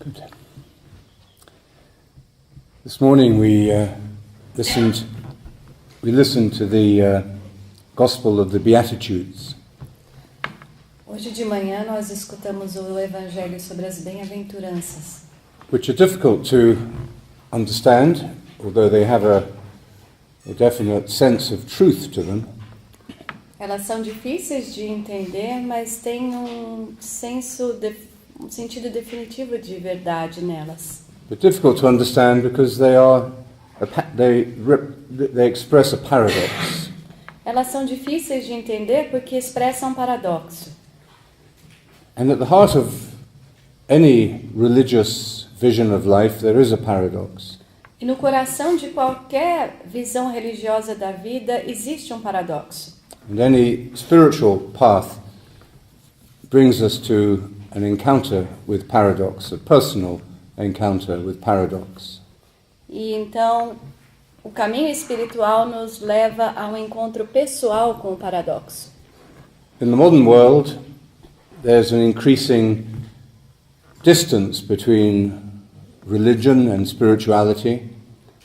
Good. This morning we listened to the Gospel of the Beatitudes. Hoje de manhã nós escutamos o Evangelho sobre as bem-aventuranças, which are difficult to understand, although they have a definite sense of truth to them. Elas são difíceis de entender, mas têm um sentido definitivo de verdade nelas. But difficult to understand because they express a paradox. Elas são difíceis de entender porque expressam um paradoxo. And at the heart of any religious vision of life, there is a paradox. E no coração de qualquer visão religiosa da vida existe um paradoxo. And any spiritual path brings us to an encounter with paradox, a personal encounter with paradox. E então, o caminho espiritual nos leva a um encontro pessoal com o paradoxo. In the modern world, there's an increasing distance between religion and spirituality.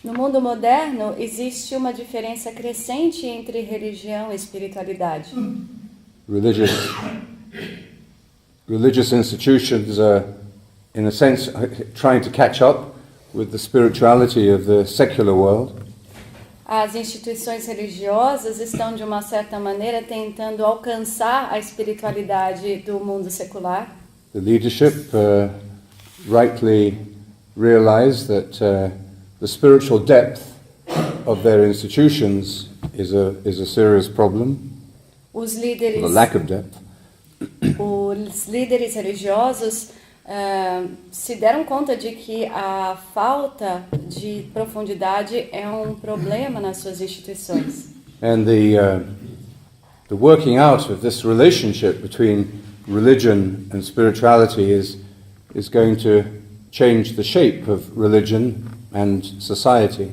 No mundo moderno, existe uma diferença crescente entre religião e espiritualidade. Religious institutions are, in a sense, trying to catch up with the spirituality of the secular world. As instituições religiosas estão, de uma certa maneira, tentando alcançar a espiritualidade do mundo secular. The leadership rightly realize that the spiritual depth of their institutions is a serious problem. Os líderes, the lack of depth. Os líderes religiosos se deram conta de que a falta de profundidade é um problema nas suas instituições. And the working out of this relationship between religion and spirituality is going to change the shape of religion and society.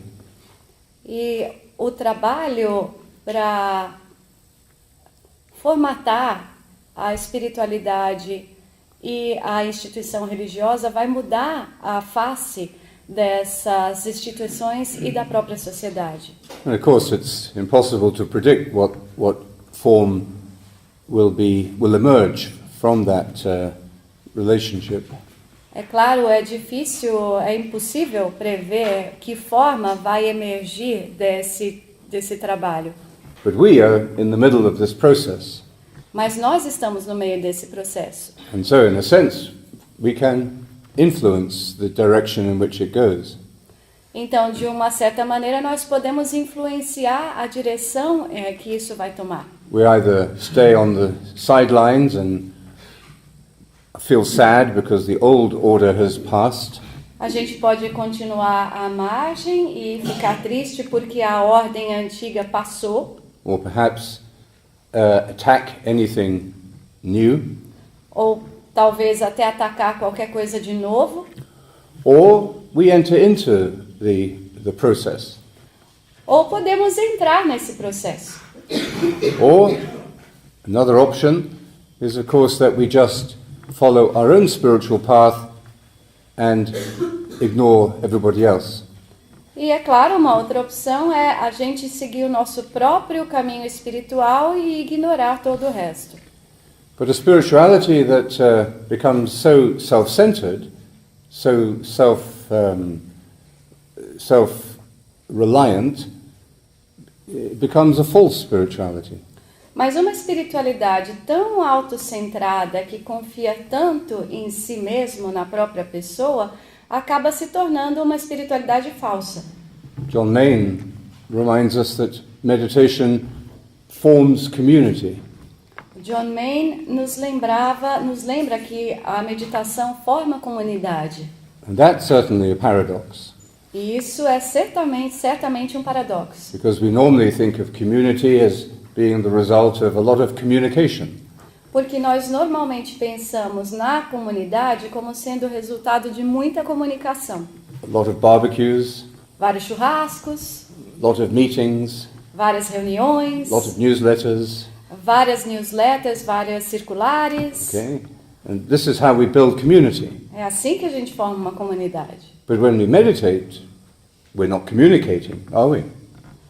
E o trabalho para formatar a espiritualidade e a instituição religiosa vai mudar a face dessas instituições e da própria sociedade. And of course, it's impossible to predict what form will emerge from that relationship. É claro, é impossível prever que forma vai emergir desse trabalho. But we are in the middle of this process. Mas nós estamos no meio desse processo. And so, in a sense, we can influence the direction in which it goes. Então, de uma certa maneira, nós podemos influenciar a direção que isso vai tomar. We either stay on the sidelines and feel sad because the old order has passed. A gente pode continuar à margem e ficar triste porque a ordem antiga passou. Or perhaps attack anything new. Ou talvez até atacar qualquer coisa de novo. Or we enter into the process. Ou podemos entrar nesse processo. Or another option is, of course, that we just follow our own spiritual path and ignore everybody else. E é claro, uma outra opção é a gente seguir o nosso próprio caminho espiritual e ignorar todo o resto. But a spirituality that becomes so self-centered, so self-reliant, becomes a false spirituality. Mas uma espiritualidade tão autocentrada que confia tanto em si mesmo, na própria pessoa, acaba se tornando uma espiritualidade falsa. John Main reminds us that meditation forms community. John Main nos lembra que a meditação forma comunidade. And that's certainly a paradox. E isso é certamente um paradoxo. Because we normally think of community as being the result of a lot of communication. Porque nós normalmente pensamos na comunidade como sendo o resultado de muita comunicação. A lot of barbecues. Vários churrascos. A lot of meetings. Várias reuniões. A lot of newsletters. Várias newsletters, várias circulares. Okay. And this is how we build community. É assim que a gente forma uma comunidade. But when we meditate, we're not communicating, are we?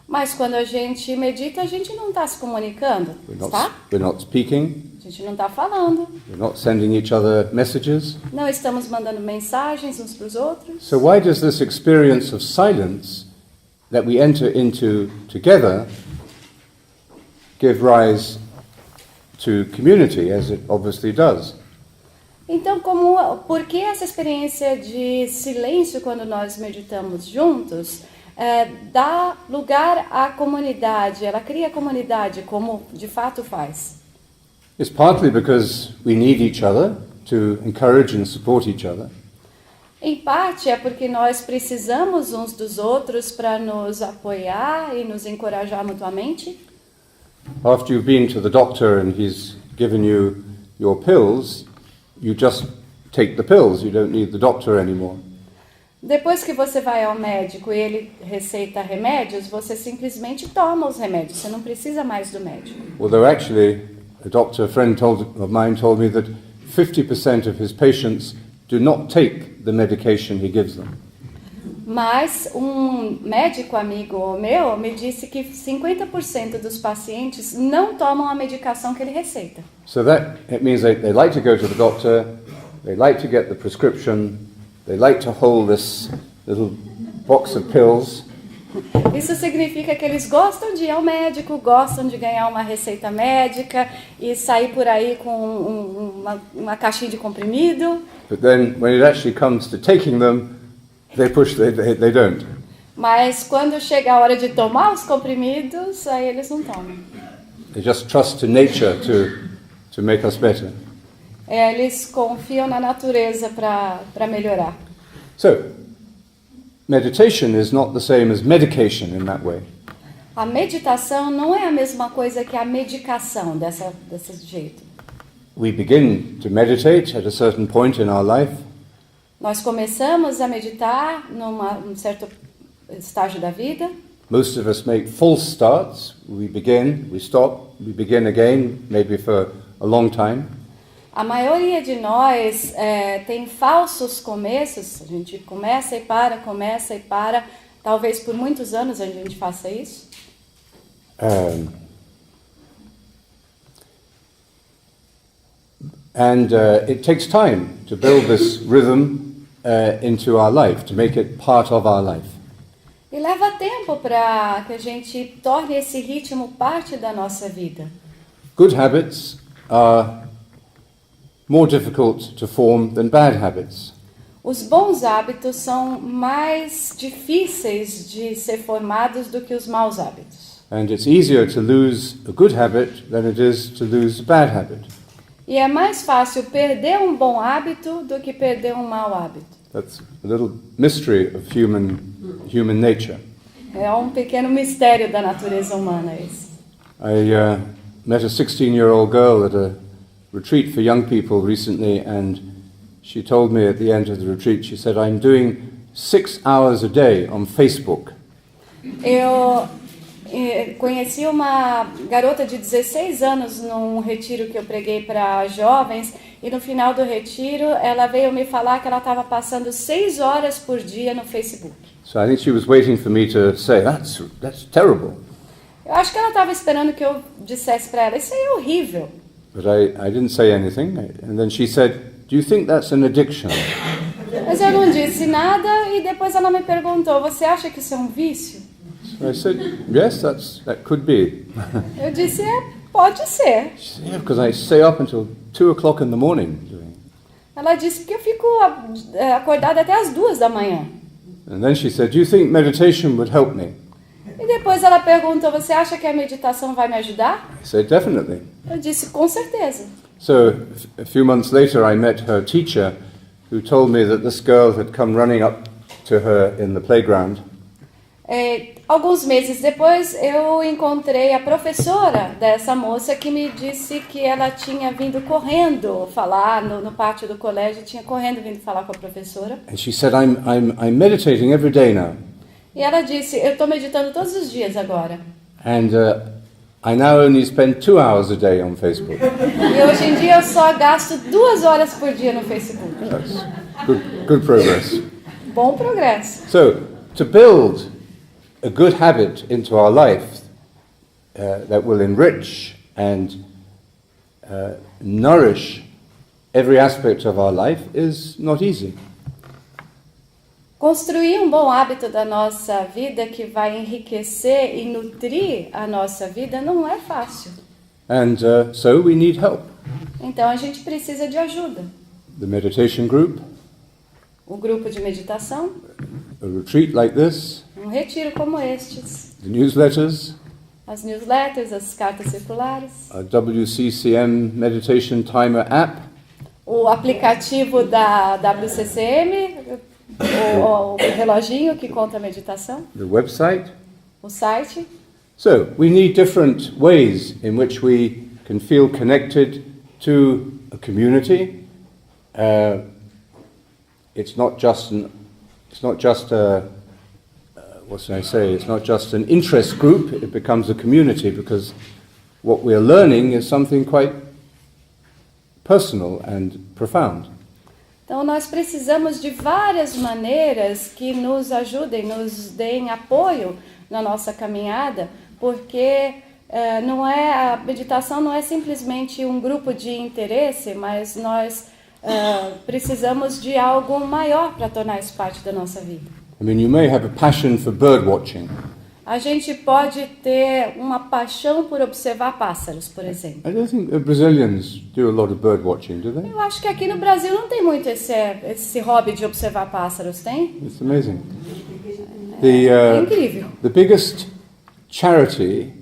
Mas quando a gente medita, a gente não está se comunicando, está? We're not speaking. A gente não está falando. We're not sending each other messages. Não estamos mandando mensagens uns para os outros. So why does this experience of silence that we enter into together give rise to community, as it obviously does? Então, por que essa experiência de silêncio quando nós meditamos juntos dá lugar à comunidade, ela cria comunidade, como de fato faz? It's partly because we need each other to encourage and support each other. Em parte é porque nós precisamos uns dos outros para nos apoiar e nos encorajar mutuamente. After you've been to the doctor and he's given you your pills, you just take the pills, you don't need the doctor anymore. Depois que você vai ao médico e ele receita remédios, você simplesmente toma os remédios, você não precisa mais do médico. Although actually, a friend of mine told me that 50% of his patients do not take the medication he gives them. Mas um médico amigo meu me disse que 50% dos pacientes não tomam a medicação que ele receita. So it means they like to go to the doctor, they like to get the prescription, they like to hold this little box of pills. Isso significa que eles gostam de ir ao médico, gostam de ganhar uma receita médica e sair por aí com uma caixinha de comprimido. But then when it actually comes to taking them, they don't. Mas quando chega a hora de tomar os comprimidos, aí eles não tomam. They just trust to nature to make us better. Eles confiam na natureza para melhorar. So, meditation is not the same as medication in that way. A meditação não é a mesma coisa que a medicação desse jeito. We begin to meditate at a certain point in our life. Nós começamos a meditar num certo estágio da vida. Most of us make false starts. We begin, we stop, we begin again, maybe for a long time. A maioria de nós tem falsos começos. A gente começa e para. Talvez por muitos anos a gente faça isso. It takes time to build this rhythm into our life, to make it part of our life. E leva tempo para que a gente torne esse ritmo parte da nossa vida. Good habits are more difficult to form than bad habits. Os bons hábitos são mais difíceis de ser formados do que os maus hábitos. And it's easier to lose a good habit than it is to lose a bad habit. E é mais fácil perder um bom hábito do que perder um mau hábito. That's a little mystery of human nature. É um pequeno mistério da natureza humana esse. I met a 16-year-old girl at a retreat for young people recently, and she told me at the end of the retreat, she said, I'm doing 6 hours a day on Facebook. Eu conheci uma garota de 16 anos num retiro que eu preguei para jovens, e no final do retiro ela veio me falar que ela estava passando 6 horas por dia no Facebook. So I think she was waiting for me to say, that's terrible. Eu acho que ela estava esperando que eu dissesse para ela, isso aí é horrível. But I didn't say anything, and then she said, do you think that's an addiction? Mas eu não disse nada, e depois ela me perguntou, você acha que isso é um vício? So I said, yes, that could be. Eu disse, pode ser. She said, yeah, because I stay up until 2 o'clock in the morning doing it. Ela disse que eu fico acordada até as 2 da manhã. And then she said, do you think meditation would help me? E depois ela perguntou, você acha que a meditação vai me ajudar? I said, definitely. Eu disse, com certeza. So a few months later I met her teacher, who told me that this girl had come running up to her in the playground. Alguns meses depois eu encontrei a professora dessa moça que me disse que ela tinha vindo correndo falar no pátio do colégio, tinha correndo vindo falar com a professora. And she said, I'm meditating every day now. E ela disse, eu estou meditando todos os dias agora. And I now only spend 2 hours a day on Facebook. E hoje em dia eu só gasto 2 horas por dia no Facebook. That's good progress. Bom progresso. So, to build a good habit into our life that will enrich and nourish every aspect of our life is not easy. Construir um bom hábito da nossa vida que vai enriquecer e nutrir a nossa vida não é fácil. And so we need help. Então a gente precisa de ajuda. The meditation group, O grupo de meditação, a retreat like this, um retiro como estes, the newsletters, as newsletters, as cartas circulares, a WCCM meditation timer app, o aplicativo da WCCM, o reloginho que conta a meditação, the website. o site. So, we need different ways in which we can feel connected to a community. It's not just an interest group, it becomes a community because what we are learning is something quite personal and profound. Então nós precisamos de várias maneiras que nos ajudem, nos deem apoio na nossa caminhada, porque a meditação não é simplesmente um grupo de interesse, mas nós precisamos de algo maior para tornar isso parte da nossa vida. I mean, you may have a passion for bird watching. A gente pode ter uma paixão por observar pássaros, por exemplo. I don't think the Brazilians do a lot of bird watching, do they? Eu acho que aqui no Brasil não tem muito esse hobby de observar pássaros, tem? It's amazing. É incrível. The biggest charity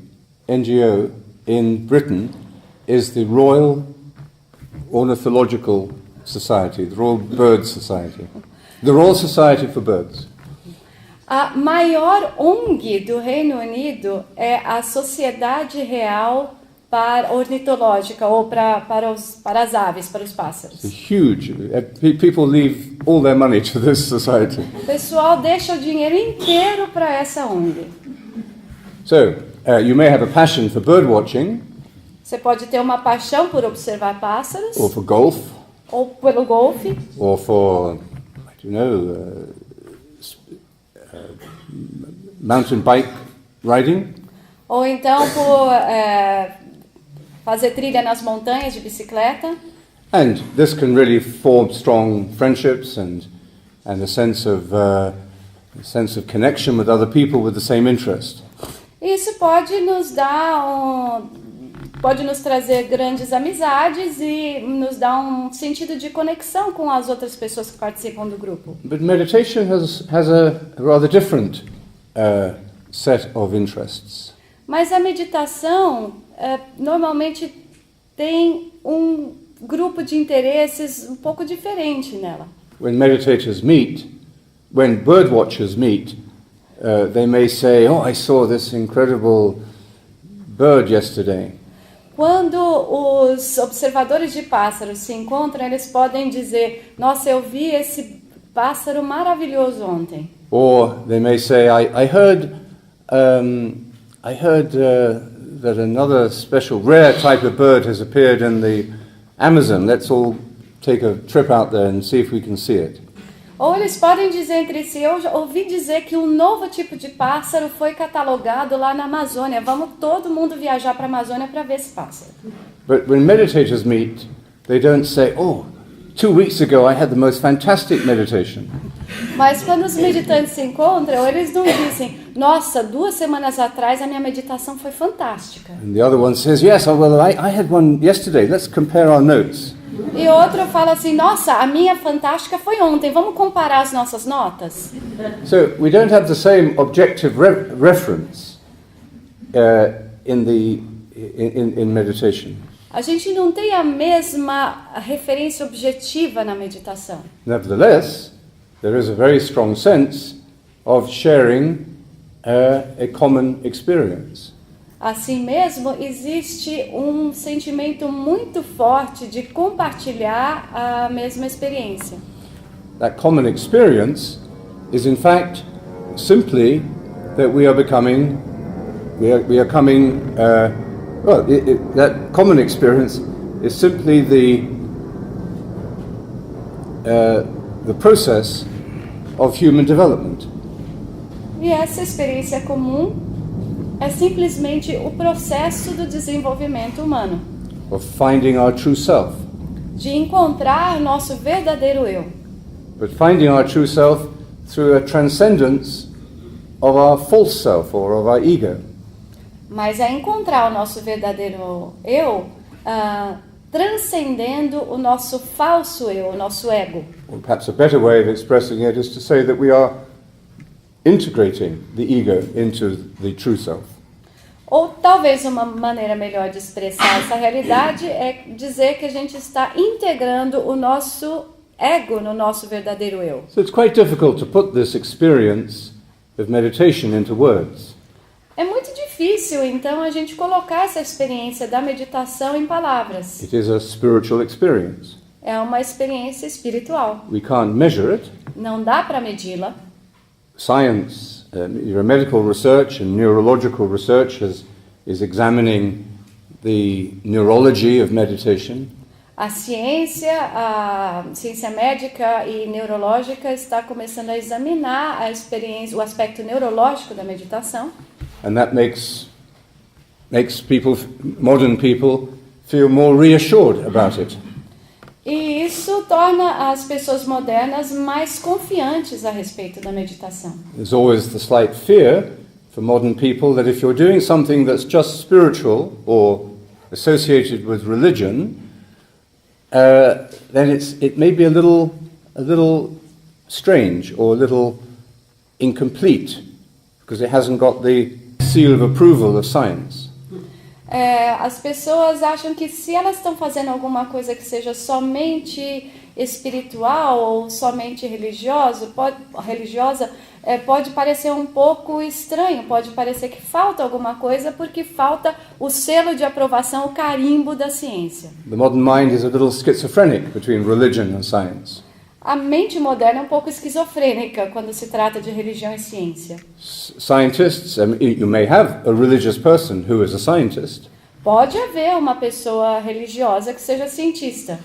NGO in Britain is the Royal Ornithological Society, the Royal Bird Society, the Royal Society for Birds. A maior ONG do Reino Unido é a Sociedade Real para Ornitológica, ou para as aves, para os pássaros. It's huge. People leave all their money to this society. O pessoal deixa o dinheiro inteiro para essa ONG. So, you may have a passion for bird watching, Você pode ter uma paixão por observar pássaros, or for golf, ou pelo golfe, or for, I don't know, mountain bike riding. ou então por fazer trilha nas montanhas de bicicleta. And this can really form strong friendships and a sense of connection with other people with the same interest. Isso pode nos trazer grandes amizades e nos dar um sentido de conexão com as outras pessoas que participam do grupo. But meditation has a rather different set of interests. Mas a meditação normalmente tem um grupo de interesses um pouco diferente nela. When meditators meet, when bird watchers meet, they may say, "Oh, I saw this incredible bird yesterday." Quando os observadores de pássaros se encontram, eles podem dizer: "Nossa, eu vi esse pássaro maravilhoso ontem." Or they may say, I heard that another special rare type of bird has appeared in the Amazon. Let's all take a trip out there and see if we can see it." Ou eles podem dizer entre si: "Eu já ouvi dizer que um novo tipo de pássaro foi catalogado lá na Amazônia. Vamos todo mundo viajar para a Amazônia para ver esse pássaro." But when meditators meet, they don't say, "Oh, 2 weeks ago I had the most fantastic meditation." Mas quando os meditantes se encontram, eles não dizem: "Nossa, 2 semanas atrás a minha meditação foi fantástica." And the other one says, "Yes, I had one yesterday. Let's compare our notes." E outro fala assim: "Nossa, a minha fantástica foi ontem. Vamos comparar as nossas notas?" So we don't have the same objective reference in meditation. A gente não tem a mesma referência objetiva na meditação. Nevertheless, there is a very strong sense of sharing a common experience. Assim mesmo, existe um sentimento muito forte de compartilhar a mesma experiência. That common experience is, in fact, simply that we are coming Well, that common experience is simply the process of human development. E essa experiência comum é simplesmente o processo do desenvolvimento humano, Of finding our true self. de encontrar nosso verdadeiro eu. But finding our true self through a transcendence of our false self or of our ego. Mas é encontrar o nosso verdadeiro eu transcendendo o nosso falso eu, o nosso ego. Or perhaps a better way of expressing it is to say that we are integrating the ego into the true self. Ou talvez uma maneira melhor de expressar essa realidade é dizer que a gente está integrando o nosso ego no nosso verdadeiro eu. So it's quite difficult to put this experience of meditation into words. É muito difícil, então, a gente colocar essa experiência da meditação em palavras. It is a spiritual experience. É uma experiência espiritual. We can't measure it. Não dá para medi-la. Science, your medical research and neurological research is examining the neurology of meditation. A ciência médica e neurológica está começando a examinar a experiência, o aspecto neurológico da meditação. And that makes people, modern people, feel more reassured about it. E isso torna as pessoas modernas mais confiantes a respeito da meditação. There's always the slight fear for modern people that if you're doing something that's just spiritual or associated with religion, then it may be a little strange or a little incomplete because it hasn't got the seal of approval of science. As pessoas acham que se elas estão fazendo alguma coisa que seja somente espiritual ou somente religiosa, pode parecer um pouco estranho, pode parecer que falta alguma coisa porque falta o selo de aprovação, o carimbo da ciência. The modern mind is a little schizophrenic between religion and science. A mente moderna é um pouco esquizofrênica quando se trata de religião e ciência. Scientists, you may have a religious person who is a scientist. Pode haver uma pessoa religiosa que seja cientista.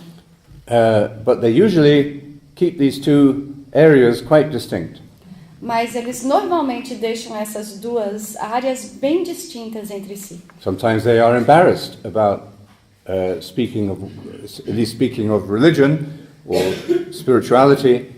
But they usually keep these two areas quite distinct. Mas eles normalmente deixam essas duas áreas bem distintas entre si. Sometimes they are embarrassed about speaking of religion or spirituality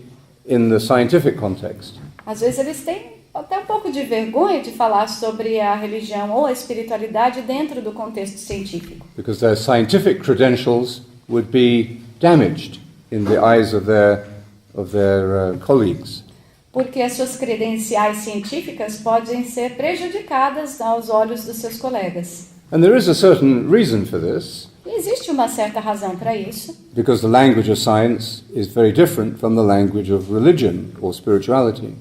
in the scientific context. Às vezes eles têm até um pouco de vergonha de falar sobre a religião ou a espiritualidade dentro do contexto científico. Because their scientific credentials would be damaged in the eyes of their colleagues. Porque as suas credenciais científicas podem ser prejudicadas aos olhos dos seus colegas. And there is a certain reason for this. E existe uma certa razão para isso. Because the language of science is very different from the language of religion or spirituality.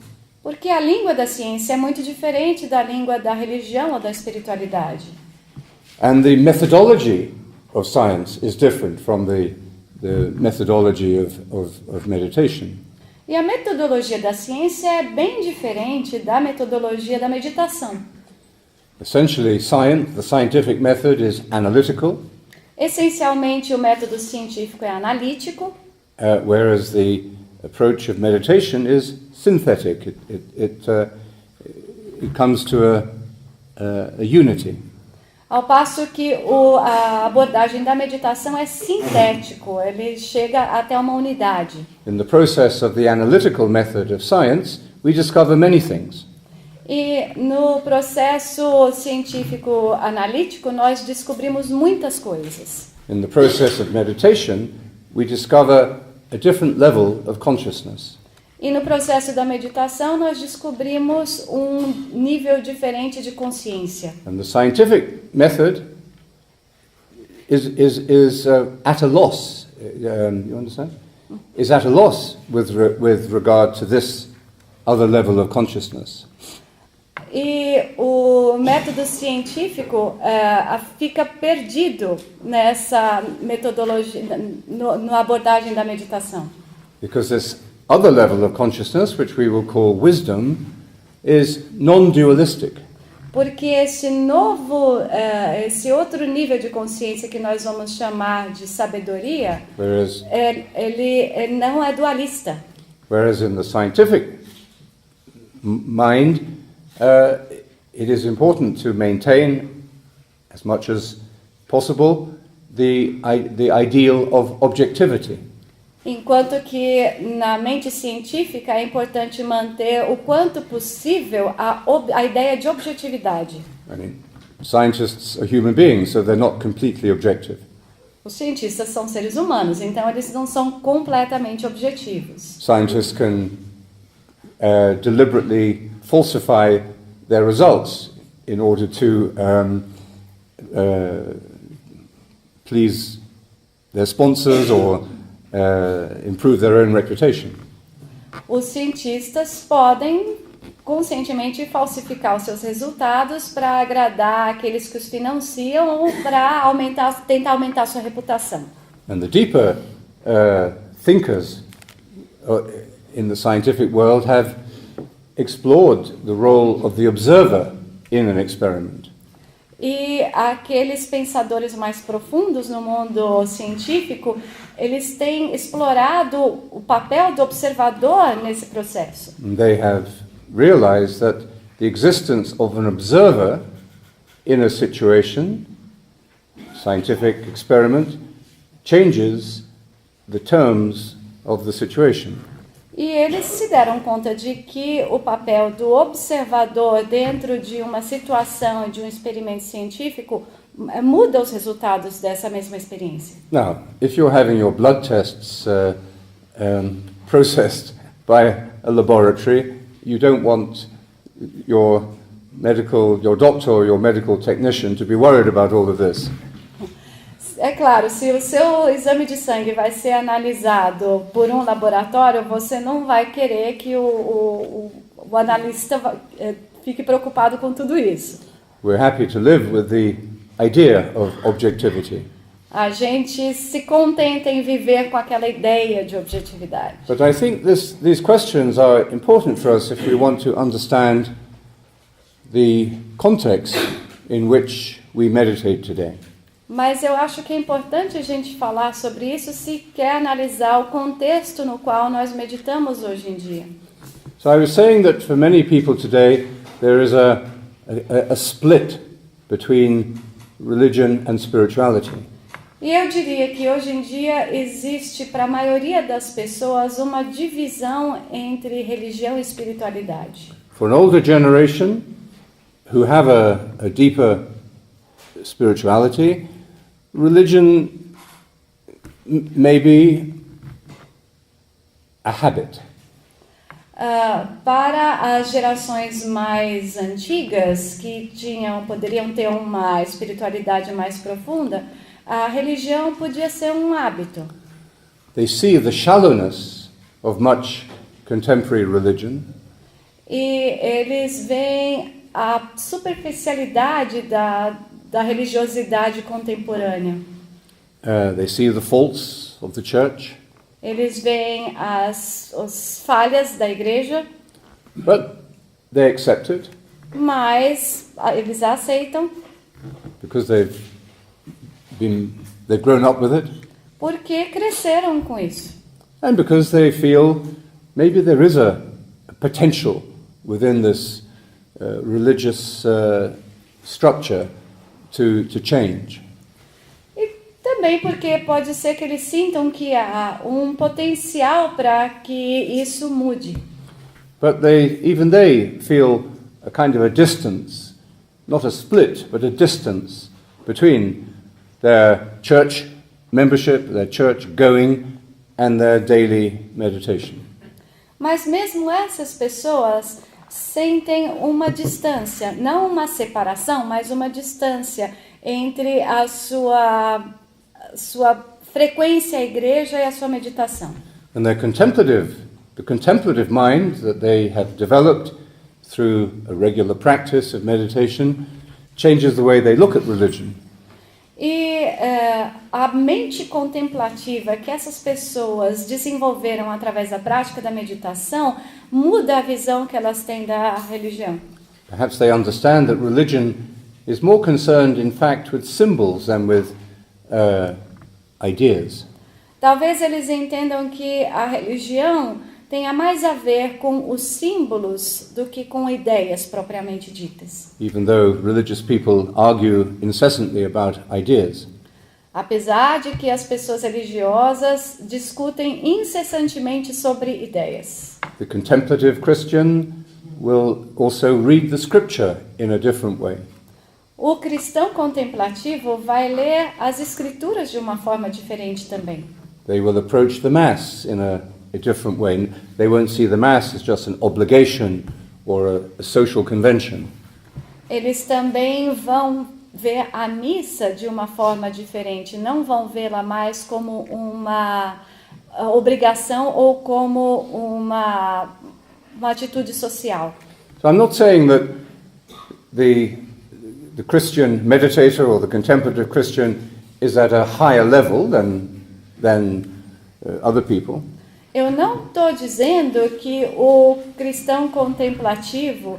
Porque a língua da ciência é muito diferente da língua da religião ou da espiritualidade. And the methodology of science is different from the methodology of meditation. E a metodologia da ciência é bem diferente da metodologia da meditação. Essentially, the scientific method is analytical. Essencialmente, o método científico é analítico, whereas the approach of meditation is synthetic. It comes to a unity. ao passo que a abordagem da meditação é sintético, ele chega até uma unidade. In the process of the analytical method of science, we discover many things. E no processo científico analítico, nós descobrimos muitas coisas. In the process of meditation, we discover a different level of consciousness. E no processo da meditação, nós descobrimos um nível diferente de consciência. And the scientific method is at a loss. You understand? Is at a loss with regard to this other level of consciousness. E o método científico fica perdido nessa metodologia, na abordagem da meditação. Because this other level of consciousness, which we will call wisdom, is non-dualistic. Porque esse outro nível de consciência que nós vamos chamar de sabedoria, ele não é dualista. Whereas in the scientific mind, it is important to maintain, as much as possible, the ideal of objectivity. Enquanto que na mente científica é importante manter o quanto possível a ideia de objetividade. I mean, scientists are human beings, so they're not completely objective. Os cientistas são seres humanos, então eles não são completamente objetivos. Scientists can deliberately falsify their results in order to please their sponsors or improve their own reputation. Os cientistas podem conscientemente falsificar os seus resultados para agradar aqueles que os financiam ou para tentar aumentar sua reputação. And the deeper thinkers in the scientific world have explored the role of the observer in an experiment. E aqueles pensadores mais profundos no mundo científico, eles têm explorado o papel do observador nesse processo. And they have realized that the existence of an observer in a situation, scientific experiment, changes the terms of the situation. E eles se deram conta de que o papel do observador dentro de uma situação, de um experimento científico, muda os resultados dessa mesma experiência. Now, if you're having your blood tests processed by a laboratory, you don't want your doctor or your medical technician to be worried about all of this. É claro, se o seu exame de sangue vai ser analisado por um laboratório, você não vai querer que o analista fique preocupado com tudo isso. We're happy to live with the idea of objectivity. A gente se contenta em viver com aquela ideia de objetividade. But I think these questions are important for us if we want to understand the context in which we meditate today. Mas eu acho que é importante a gente falar sobre isso se quer analisar o contexto no qual nós meditamos hoje em dia. So I was saying that for many people today there is a split between religion and spirituality. E eu diria que hoje em dia existe para a maioria das pessoas uma divisão entre religião e espiritualidade. For an older generation who have a deeper spirituality, religion may be a habit. Para as gerações mais antigas, que poderiam ter uma espiritualidade mais profunda, a religião podia ser um hábito. They see the shallowness of much contemporary religion. E eles veem a superficialidade da religiosidade contemporânea. They see the faults of the church. Eles veem as falhas da igreja, But they accept it mas eles a aceitam because they've grown up with it, porque cresceram com isso. and because they feel maybe there is a potential within this religious structure to change. E também porque pode ser que eles sintam que há um potencial para que isso mude. But even they feel a kind of a distance, not a split, but a distance between their church membership, their church going, and their daily meditation. Mas mesmo essas pessoas sentem uma distância, não uma separação, mas uma distância entre a sua frequência à igreja e a sua meditação. And the contemplative mind that they have developed through a regular practice of meditation changes the way they look at religion. E a mente contemplativa que essas pessoas desenvolveram através da prática da meditação muda a visão que elas têm da religião. Perhaps they understand that religion is more concerned, in fact, with symbols than with ideas. Talvez eles entendam que a religião tenha mais a ver com os símbolos do que com ideias propriamente ditas. Even though religious people argue incessantly about ideas. Apesar de que as pessoas religiosas discutem incessantemente sobre ideias. The contemplative Christian will also read the scripture in a different way. O cristão contemplativo vai ler as escrituras de uma forma diferente também. They will approach the Mass in a different way. They won't see the Mass as just an obligation or a social convention. Eles também vão ver a missa de uma forma diferente, não vão vê-la mais como uma obrigação ou como uma atitude social. So I'm not saying that the Christian meditator or the contemplative Christian is at a higher level than other people. Eu não estou dizendo que o cristão contemplativo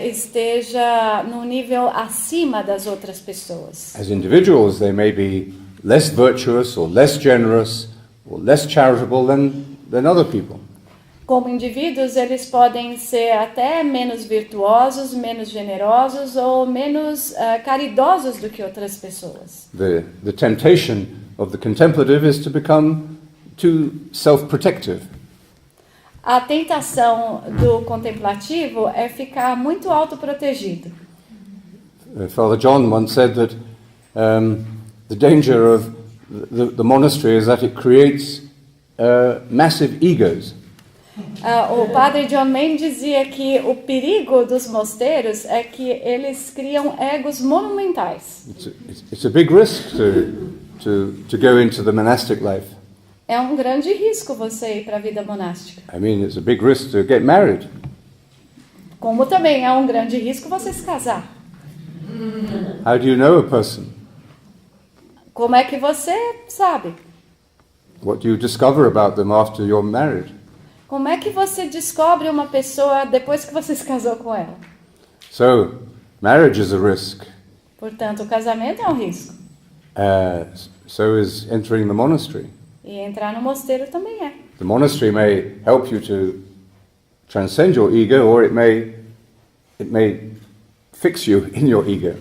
esteja no nível acima das outras pessoas. As individuals, they may be less virtuous or less generous or less charitable than other people. Como indivíduos, eles podem ser até menos virtuosos, menos generosos ou menos caridosos do que outras pessoas. The temptation of the contemplative is to become too self-protective. A tentação do contemplativo é ficar muito autoprotegido. Father John once said that the danger of the monastery is that it creates massive egos. O padre John Main dizia que o perigo dos mosteiros é que eles criam egos monumentais. It's a big risk to go into the monastic life. É um grande risco você ir para a vida monástica. I mean, it's a big risk to get married. Como também é um grande risco você se casar. How do you know a person? Como é que você sabe? What do you discover about them after you're married? Como é que você descobre uma pessoa depois que você se casou com ela? So, marriage is a risk. Portanto, o casamento é um risco. So is entering the monastery. E entrar no mosteiro também é. The monastery may help you to transcend your ego, or it may fix you in your ego.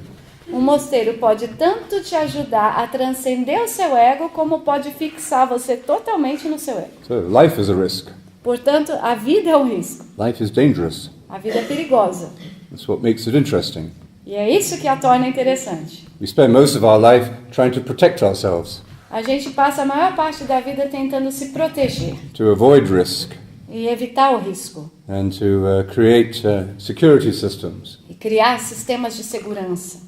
Um mosteiro pode tanto te ajudar a transcender o seu ego, como pode fixar você totalmente no seu ego. So, life is a risk. Portanto, a vida é um risco. Life is dangerous. A vida é perigosa. That's what makes it interesting. E é isso que a torna interessante. We spend most of our life trying to protect ourselves, A gente passa a maior parte da vida tentando se proteger to avoid risk, e evitar o risco. and to create security systems. E criar sistemas de segurança.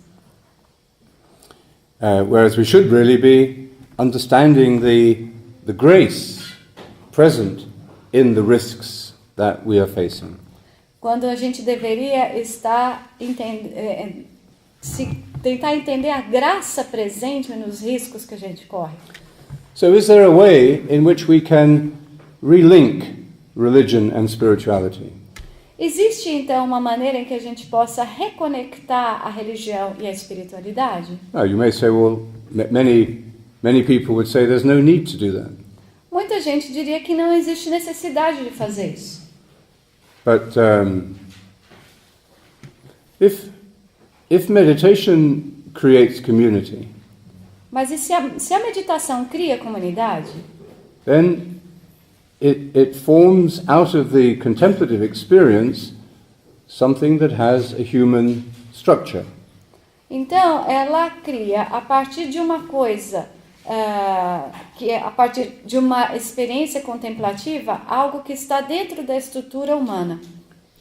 Whereas we should really be understanding the grace present in the risks that we are facing. Quando a gente deveria estar tentar entender a graça presente nos riscos que a gente corre. So is there a way in which we can relink religion and spirituality? Existe então uma maneira em que a gente possa reconectar a religião e a espiritualidade? Oh, you may say, well, many people would say there's no need to do that. Muita gente diria que não existe necessidade de fazer isso. But if meditation creates community, Mas e se a meditação cria comunidade? then it forms out of the contemplative experience something that has a human structure. Então, ela cria a partir de uma coisa, que é a partir de uma experiência contemplativa, algo que está dentro da estrutura humana.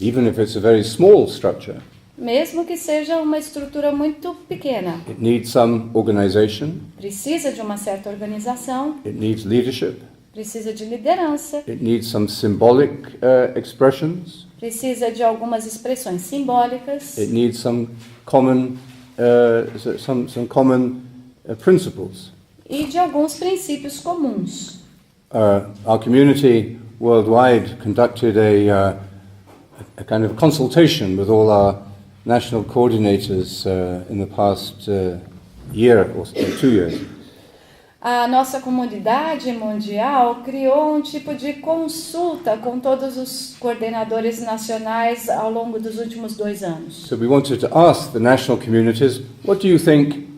Even if it's a very small structure, Mesmo que seja uma estrutura muito pequena. it needs some organization, Precisa de uma certa organização, it needs leadership, precisa de liderança, it needs some symbolic expressions, precisa de algumas expressões simbólicas, it needs some common principles. e de alguns princípios comuns. Our community worldwide conducted a kind of consultation with all our national coordinators in the past year or 2 years. A nossa comunidade mundial criou um tipo de consulta com todos os coordenadores nacionais ao longo dos últimos 2 anos. So we wanted to ask the national communities, what do you think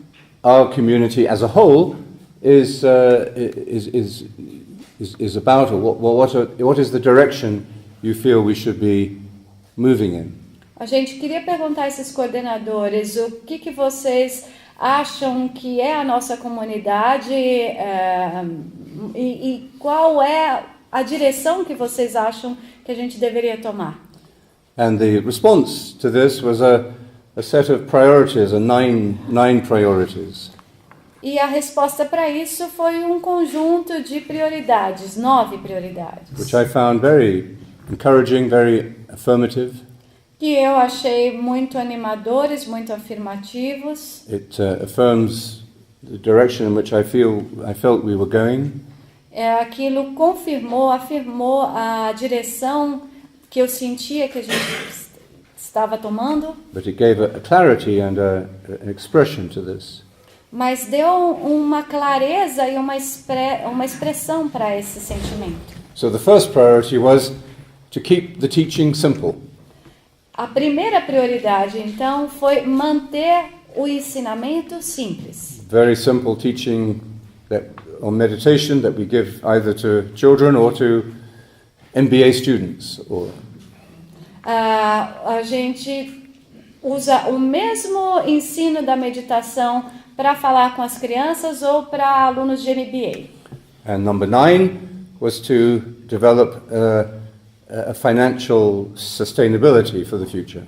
our community as a whole is about, or what is the direction you feel we should be moving in? A gente queria perguntar a esses coordenadores o que vocês acham que é a nossa comunidade e qual é a direção que vocês acham que a gente deveria tomar. And the response to this was a set of priorities, nine priorities. E a resposta para isso foi um conjunto de prioridades, 9 prioridades. Which I found very encouraging, very affirmative. Que eu achei muito animadores, muito afirmativos. It affirms the direction in which I felt we were going. Aquilo afirmou a direção que eu sentia que a gente estava tomando. But it gave a clarity and an expression to this. Mas deu uma clareza e uma expressão para esse sentimento. So the first priority was to keep the teaching simple. A primeira prioridade, então, foi manter o ensinamento simples. Very simple teaching on meditation that we give either to children or to MBA students. A gente usa o mesmo ensino da meditação para falar com as crianças ou para alunos de MBA. And number 9 was to develop a financial sustainability for the future.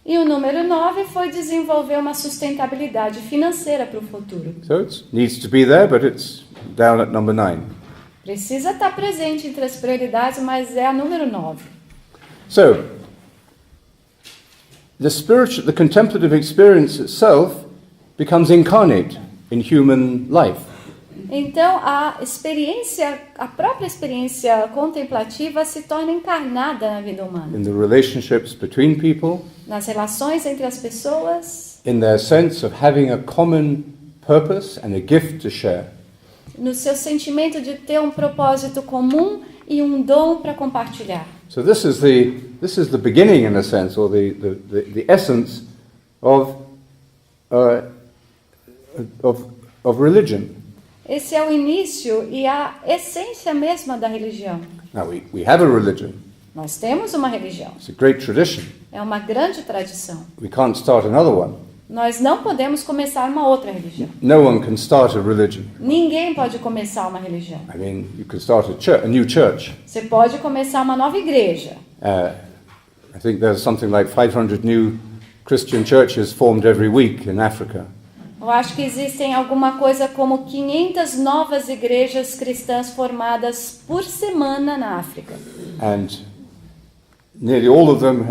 E o número 9 foi desenvolver uma sustentabilidade financeira para o futuro. So it needs to be there, but it's down at number 9. Precisa estar presente entre as prioridades, mas é a número 9. So, the contemplative experience itself becomes incarnate in human life. Então, a própria experiência contemplativa se torna encarnada na vida humana. In the relationships between people, nas relações entre as pessoas, in their sense of having a common purpose and a gift to share. No seu sentimento de ter um propósito comum e um dom para compartilhar. So this is the beginning, in a sense, or the essence of religion. Esse é o início e a essência mesma da religião. Now we have a religion. Nós temos uma religião. It's a great tradition. É uma grande tradição. We can't start another one. Nós não podemos começar uma outra religião. No one can start a religion. Ninguém pode começar uma religião. I mean, you can start a new church. Você pode começar uma nova igreja. I think there's something like 500 new Christian churches formed every week in Africa. Eu acho que existem alguma coisa como 500 novas igrejas cristãs formadas por semana na África. And nearly all of them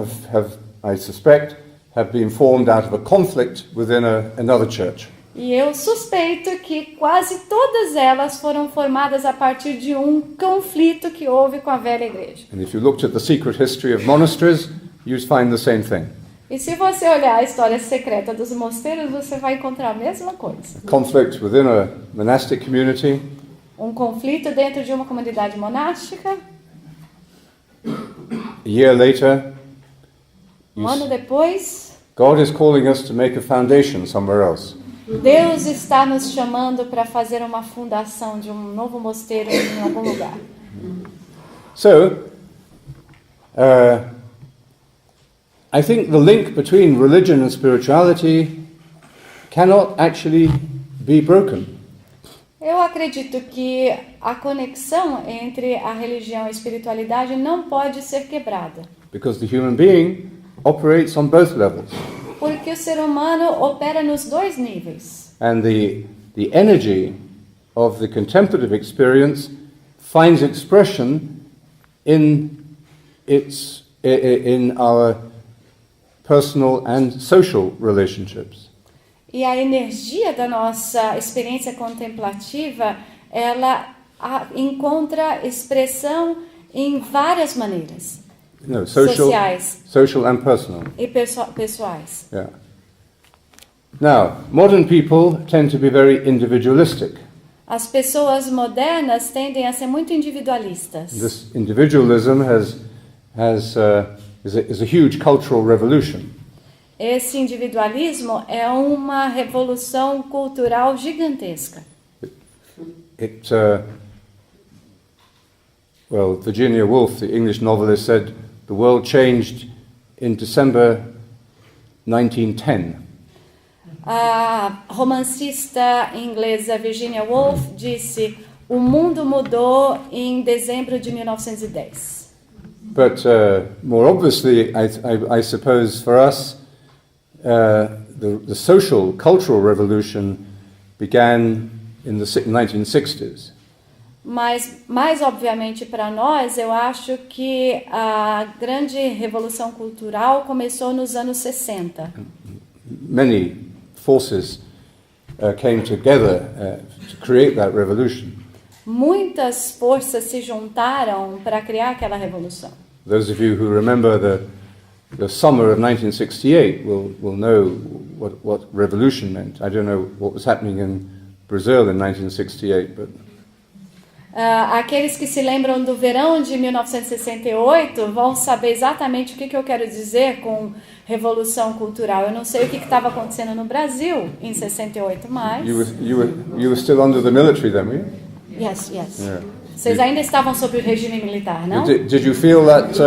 I suspect, have been formed out of a conflict within another church. E eu suspeito que quase todas elas foram formadas a partir de um conflito que houve com a velha igreja. And if you looked at the secret history of monasteries, you'd find the same thing. E se você olhar a história secreta dos mosteiros, você vai encontrar a mesma coisa. Conflict within a monastic community. Um conflito dentro de uma comunidade monástica. A year later, ano depois, God is calling us to make a foundation somewhere else. Deus está nos chamando para fazer uma fundação de um novo mosteiro em algum lugar. So, I think the link between religion and spirituality cannot actually be broken. Eu acredito que a conexão entre a religião e a espiritualidade não pode ser quebrada. Because the human being operates on both levels. Porque o ser humano opera nos dois níveis. And the energy of the contemplative experience finds expression in our personal and social relationships. E a energia da nossa experiência contemplativa, ela encontra expressão em várias maneiras. No, sociais social and personal. e pessoais. Yeah. Now, modern people tend to be very individualistic. As pessoas modernas tendem a ser muito individualistas. This individualism is a huge cultural revolution. Esse individualismo é uma revolução cultural gigantesca. Well, Virginia Woolf, the English novelist, said the world changed in December 1910. A romancista inglesa Virginia Woolf disse: o mundo mudou em dezembro de 1910. But more obviously, I suppose for us, the social, cultural revolution began in the 1960s. Mas, mais obviamente para nós, eu acho que a grande revolução cultural começou nos anos 60. Many forces came together to create that revolution. Muitas forças se juntaram para criar aquela revolução. Those of you who remember the summer of 1968 will know what revolution meant. I don't know what was happening in Brazil in 1968, but aqueles que se lembram do verão de 1968 vão saber exatamente o que eu quero dizer com revolução cultural. Eu não sei o que estava acontecendo no Brasil em 68, mas... You were still under the military then, were you? Yes. Yeah. Vocês ainda estavam sob o regime militar, não? Did you feel that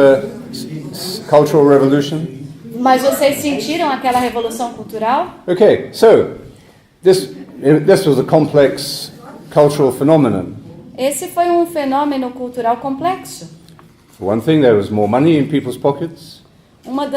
cultural revolution? Mas vocês sentiram aquela revolução cultural? Okay, so this was a complex cultural phenomenon. Esse foi um fenômeno cultural complexo. For one thing, there was more money in people's pockets. Uma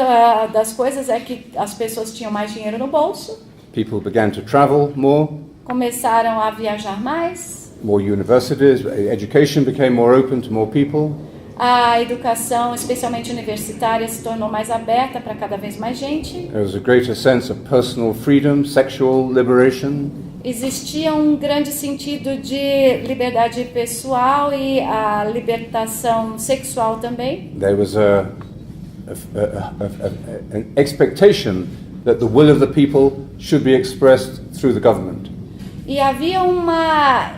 das coisas é que as pessoas tinham mais dinheiro no bolso. People began to travel more. Começaram a viajar mais. More universities, education became more open to more people. A educação, especialmente universitária, se tornou mais aberta para cada vez mais gente. There was a greater sense of personal freedom, sexual liberation. Existia um grande sentido de liberdade pessoal e a libertação sexual também. There was an expectation that the will of the people should be expressed through the government. E havia uma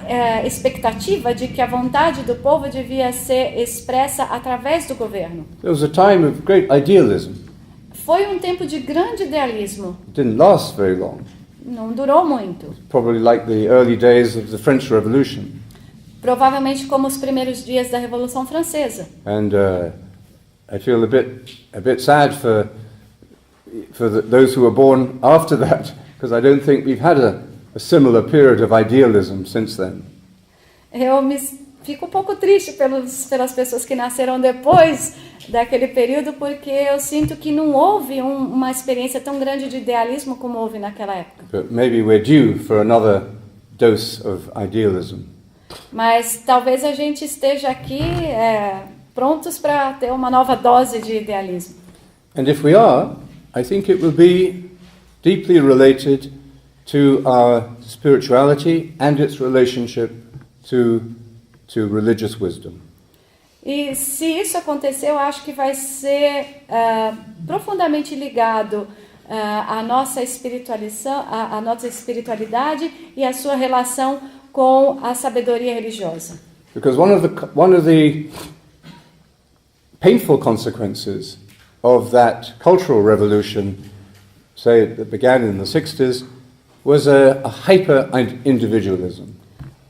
expectativa de que a vontade do povo devia ser expressa através do governo. There was a time of great idealism. Foi um tempo de grande idealismo. It didn't last very long. Não durou muito. Probably like the early days of the French Revolution. Provavelmente como os primeiros dias da Revolução Francesa. And I feel a bit sad for those who were born after that, because I don't think we've had a similar period of idealism since then. Eu fico um pouco triste pelas pessoas que nasceram depois daquele período, porque eu sinto que não houve uma experiência tão grande de idealismo como houve naquela época. But maybe we're due for another dose of idealism. Mas talvez a gente esteja aqui prontos para ter uma nova dose de idealismo. And if we are, I think it will be deeply related to our spirituality and its relationship to religious wisdom. E se isso acontecer, eu acho que vai ser profundamente ligado à nossa espiritualidade e à sua relação com a sabedoria religiosa. Because one of the painful consequences of that cultural revolution, say that began in the 60s, was a hyper-individualism.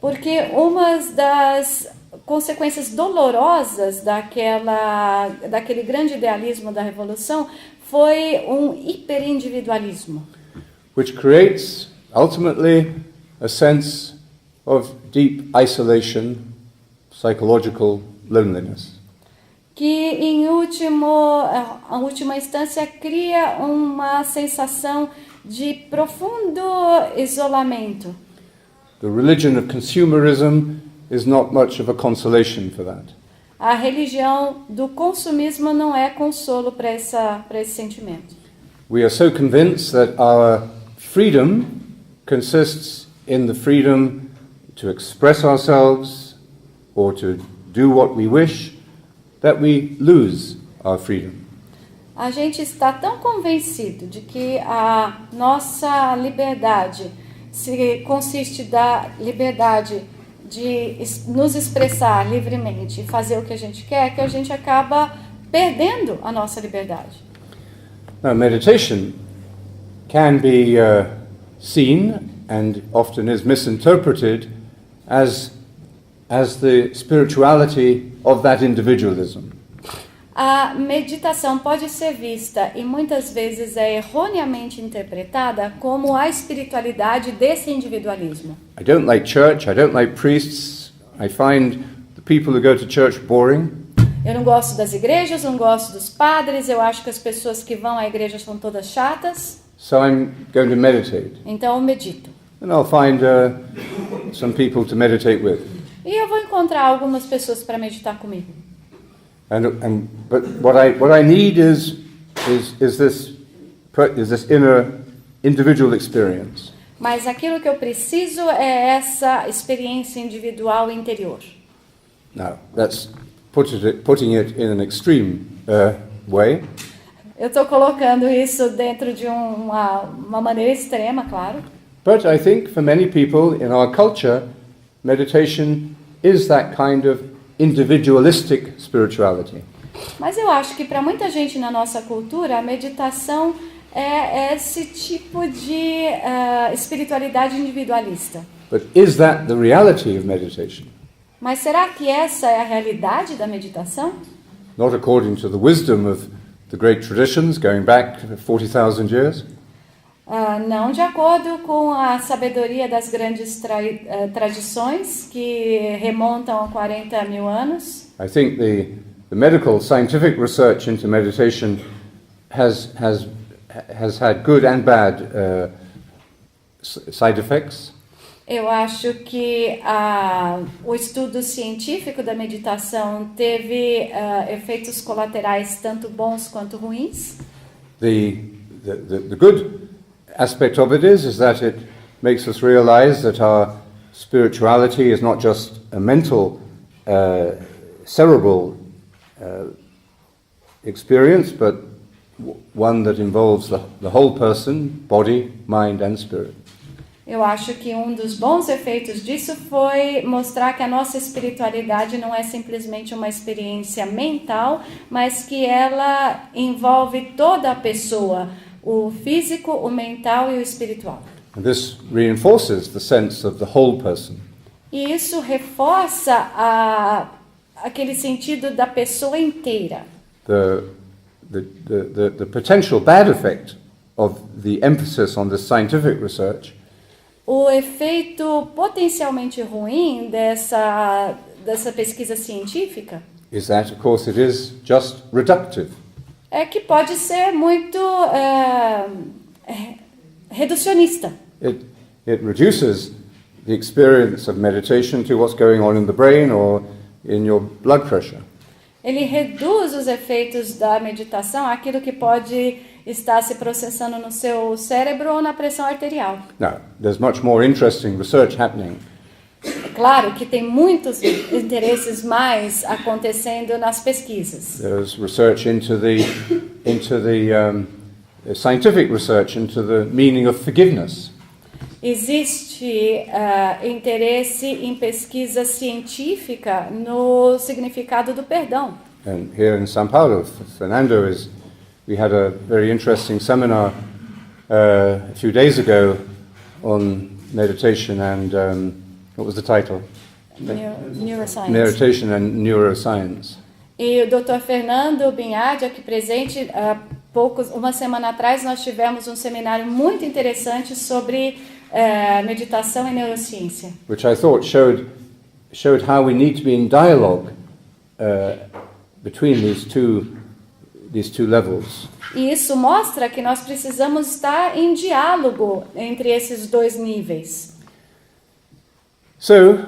Porque uma das consequências dolorosas daquele grande idealismo da Revolução foi um hiperindividualismo. Which creates, ultimately, a sense of deep isolation, psychological loneliness. Que, em última instância, cria uma sensação de profundo isolamento. The religion of consumerism is not much of a consolation for that. A religião do consumismo não é consolo para esse sentimento. We are so convinced that our freedom consists in the freedom to express ourselves or to do what we wish that we lose our freedom. A gente está tão convencido de que a nossa liberdade consiste da liberdade de nos expressar livremente e fazer o que a gente quer, que a gente acaba perdendo a nossa liberdade. Now, meditation can be seen and often is misinterpreted as the spirituality of that individualism. A meditação pode ser vista e muitas vezes é erroneamente interpretada como a espiritualidade desse individualismo. I don't like church, I don't like priests, I find the people who go to church boring. Eu não gosto das igrejas, não gosto dos padres, eu acho que as pessoas que vão à igreja são todas chatas. So I'm going to meditate. Então eu medito. And I'll find some people to meditate with. E eu vou encontrar algumas pessoas para meditar comigo. But what I need is this inner individual experience. Mas aquilo que eu preciso é essa experiência individual interior. Now, that's putting it in an extreme way. Eu estou colocando isso dentro de uma maneira extrema, claro. But I think for many people in our culture, meditation is that kind of individualistic spirituality. Mas eu acho que para muita gente na nossa cultura, a meditação é esse tipo de espiritualidade individualista. But is that the reality of meditation? Mas será que essa é a realidade da meditação? Not according to the wisdom of the great traditions going back 40,000 years. Não de acordo com a sabedoria das grandes tradições que remontam a 40 mil anos. I think the medical scientific research into meditation has had good and bad side effects. Eu acho que o estudo científico da meditação teve efeitos colaterais tanto bons quanto ruins. The good aspect of it is that it makes us realize that our spirituality is not just a mental, cerebral experience, but one that involves the whole person, body, mind and spirit. Eu acho que um dos bons efeitos disso foi mostrar que a nossa espiritualidade não é simplesmente uma experiência mental, mas que ela envolve toda a pessoa, o físico, o mental e o espiritual. And this reinforces the sense of the whole person. E isso reforça aquele sentido da pessoa inteira. The potential bad effect of the emphasis on this scientific research O efeito potencialmente ruim dessa pesquisa científica is that, of course, it is just reductive. é que pode ser muito reducionista. It reduces the experience of meditation to what's going on in the brain or in your blood pressure. Ele reduz os efeitos da meditação àquilo que pode estar se processando no seu cérebro ou na pressão arterial. Now, there's much more interesting research happening. É claro que tem muitos interesses mais acontecendo nas pesquisas. There's research into the scientific research into the meaning of forgiveness. Existe interesse em pesquisa científica no significado do perdão. And here in São Paulo, we had a very interesting seminar a few days ago on meditation and what was the title? Neuroscience. Meditation and neuroscience. E o Dr. Fernando Vinhedo, aqui presente, uma semana atrás nós tivemos um seminário muito interessante sobre meditação e neurociência. Which I thought showed how we need to be in dialogue between these two levels. E isso mostra que nós precisamos estar em diálogo entre esses dois níveis. So,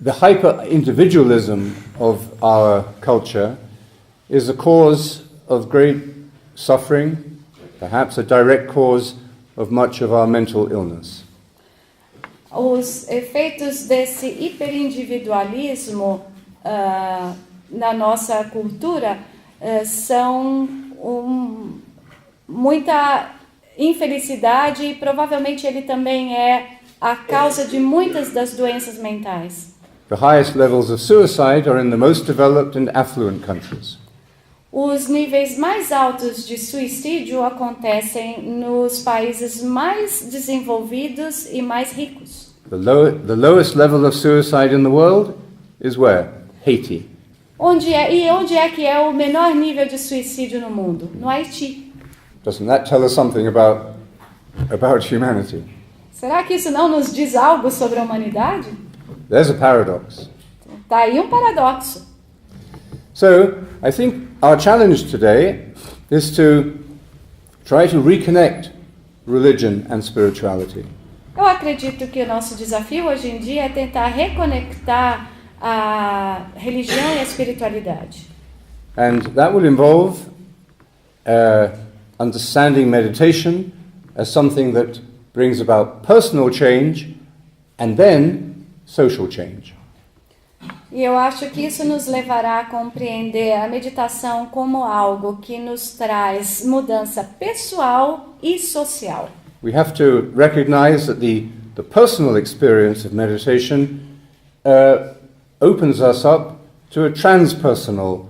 the hyper-individualism of our culture is a cause of great suffering, perhaps a direct cause of much of our mental illness. os efeitos desse hiperindividualismo na nossa cultura são muita infelicidade e provavelmente ele também é a causa de muitas das doenças mentais. The highest levels of suicide are in the most developed and affluent countries. Os níveis mais altos de suicídio acontecem nos países mais desenvolvidos e mais ricos. The lowest level of suicide in the world is where? Haiti. Onde é que é o menor nível de suicídio no mundo? No Haiti. Doesn't that tell us something about humanity? Será que isso não nos diz algo sobre a humanidade? There's a paradox. Tá aí um paradoxo. So, I think our challenge today is to try to reconnect religion and spirituality. Eu acredito que o nosso desafio hoje em dia é tentar reconectar a religião e a espiritualidade. And that will involve understanding meditation as something that brings about personal change and then social change. E eu acho que isso nos levará a compreender a meditação como algo que nos traz mudança pessoal e social. We have to recognize that the personal experience of meditation opens us up to a transpersonal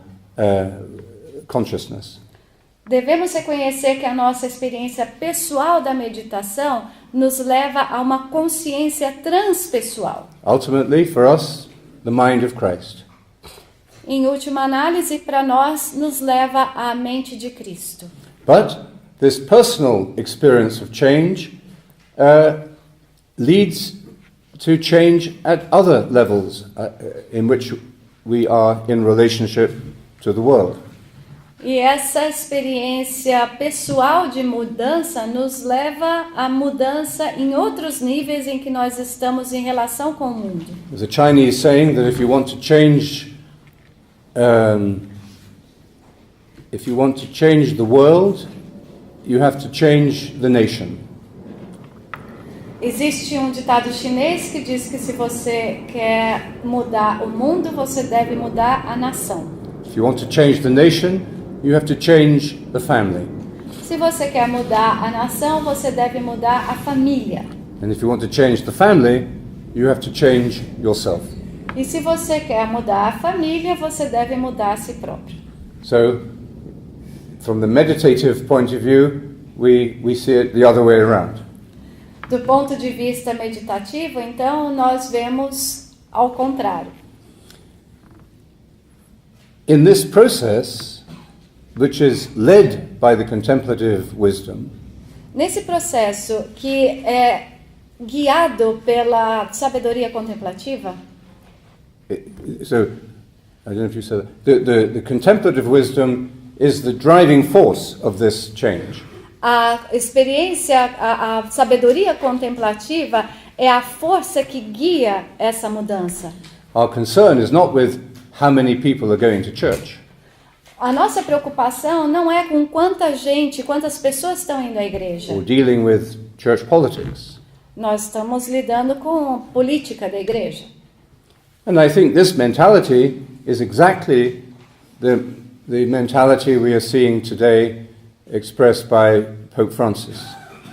consciousness. Devemos reconhecer que a nossa experiência pessoal da meditação nos leva a uma consciência transpessoal. Ultimately, for us, the mind of Christ. Em última análise, para nós, nos leva à mente de Cristo. But this personal experience of change leads to change at other levels in which we are in relationship to the world. E essa experiência pessoal de mudança nos leva à mudança em outros níveis em que nós estamos em relação com o mundo. There's a Chinese saying that if you want to change the world, you have to change the nation. Existe um ditado chinês que diz que se você quer mudar o mundo, você deve mudar a nação. If you want to change the nation, you have to change the family. Se você quer mudar a nação, você deve mudar a família. And if you want to change the family, you have to change yourself. E se você quer mudar a família, você deve mudar a si próprio. So, from the meditative point of view, we see it the other way around. Do ponto de vista meditativo, então, nós vemos ao contrário. In this process, which is led by the contemplative wisdom, Nesse processo que é guiado pela sabedoria contemplativa, so I don't know if you said that. The contemplative wisdom is the driving force of this change. a experiência, a sabedoria contemplativa é a força que guia essa mudança. Our concern is not with how many people are going to church. A nossa preocupação não é com quanta gente, quantas pessoas estão indo à igreja. Or dealing with church politics. Nós estamos lidando com política da igreja. And I think this mentality is exactly the mentality we are seeing today expressed by Pope Francis.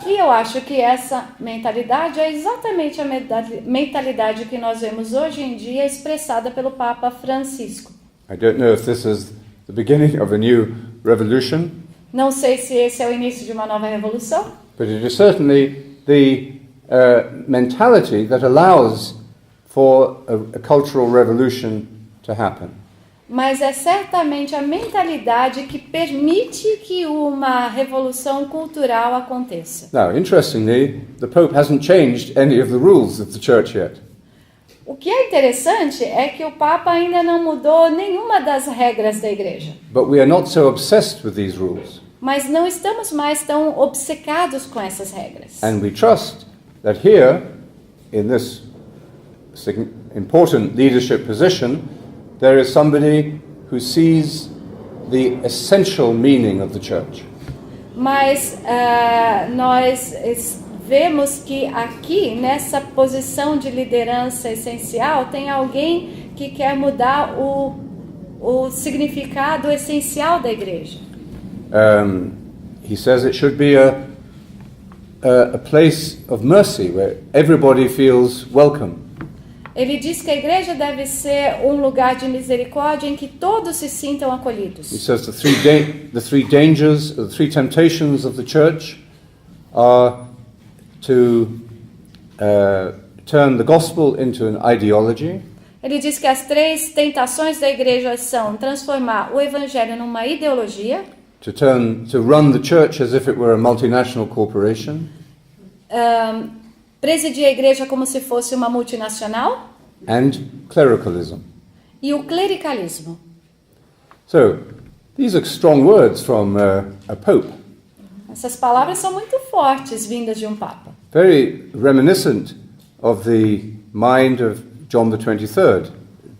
E eu acho que essa mentalidade é exatamente a mentalidade que nós vemos hoje em dia expressada pelo Papa Francisco. I don't know if this is the beginning of a new revolution, Não sei se esse é o início de uma nova revolução, but it is certainly the mentality that allows for a cultural revolution to happen. mas é certamente a mentalidade que permite que uma revolução cultural aconteça. Now, interestingly, the Pope hasn't changed any of the rules of the Church yet. O que é interessante é que o Papa ainda não mudou nenhuma das regras da igreja. But we are not so obsessed with these rules. Mas não estamos mais tão obcecados com essas regras. And we trust that here, in this important leadership position, there is somebody who sees the essential meaning of the church. Mas nós vemos que aqui, nessa posição de liderança essencial, tem alguém que quer mudar o significado essencial da igreja. He says it should be a place of mercy where everybody feels welcome. Ele diz que a igreja deve ser um lugar de misericórdia em que todos se sintam acolhidos. He says the three dangers, the three temptations of the church are to turn the gospel into an ideology. Ele diz que as 3 tentações da igreja são transformar o evangelho numa ideologia, To run the church as if it were a multinational corporation. Presidir a igreja como se fosse uma multinacional. And clericalism. E o clericalismo. So, these are strong words from a pope. Essas palavras são muito fortes, vindas de um papa. Very reminiscent of the mind of John the 23rd, at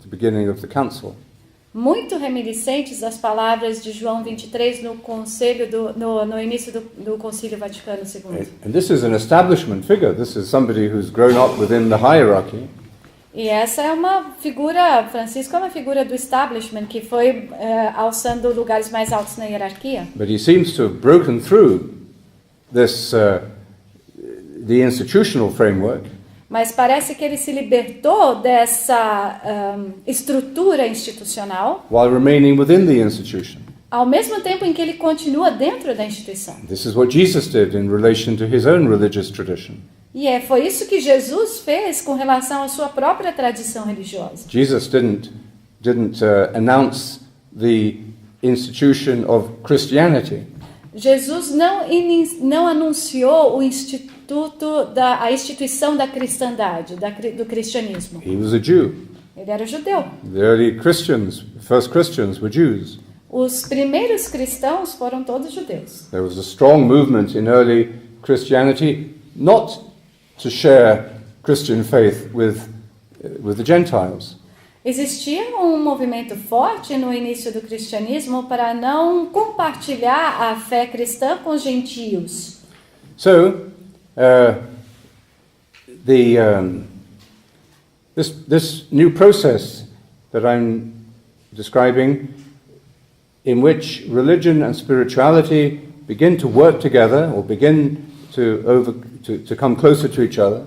the beginning of the council. Muito reminiscentes das palavras de João 23 no conselho no início do Concílio Vaticano II. And this is an establishment figure. This is somebody who's grown up within the hierarchy. E essa é uma figura, Francisco é uma figura do establishment que foi alçando lugares mais altos na hierarquia. But he seems to have broken through this the institutional framework. Mas parece que ele se libertou dessa estrutura institucional, While remaining within the institution. ao mesmo tempo em que ele continua dentro da instituição. This is what Jesus did in relation to his own religious tradition. E foi isso que Jesus fez com relação à sua própria tradição religiosa. Jesus didn't announce the institution of Christianity. Jesus não anunciou a instituição da cristandade, do cristianismo. He was a Jew. Ele era judeu. The early Christians, first Christians, were Jews. Os primeiros cristãos foram todos judeus. There was a strong movement in early Christianity not to share Christian faith with the Gentiles. Existia um movimento forte no início do cristianismo para não compartilhar a fé cristã com os gentios. So, this new process that I'm describing, in which religion and spirituality begin to work together, or begin to come closer to each other.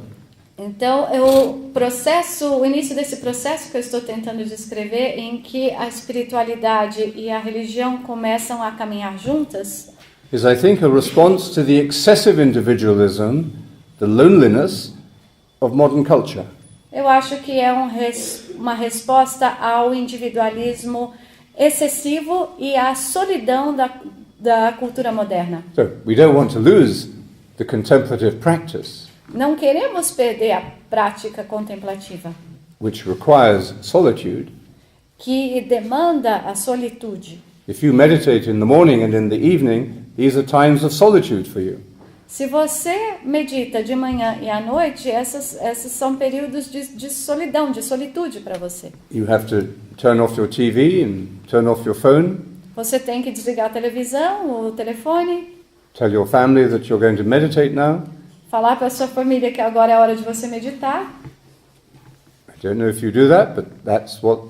Então, o início desse processo que eu estou tentando descrever, em que a espiritualidade e a religião começam a caminhar juntas, is, I think, a response to the excessive individualism, the loneliness of modern culture. eu acho que é uma resposta ao individualismo excessivo e à solidão da cultura moderna. So, we don't want to lose the contemplative practice, Não queremos perder a prática contemplativa, which requires solitude. que demanda a solitude. If you meditate in the morning and in the evening, these are times of solitude for you. Se você medita de manhã e à noite, esses são períodos de solidão, de solitude para você. You have to turn off your TV and turn off your phone. Você tem que desligar a televisão, o telefone, Tell your family that you're going to meditate now. falar para a sua família que agora é hora de você meditar. I don't know if you do that, but that's what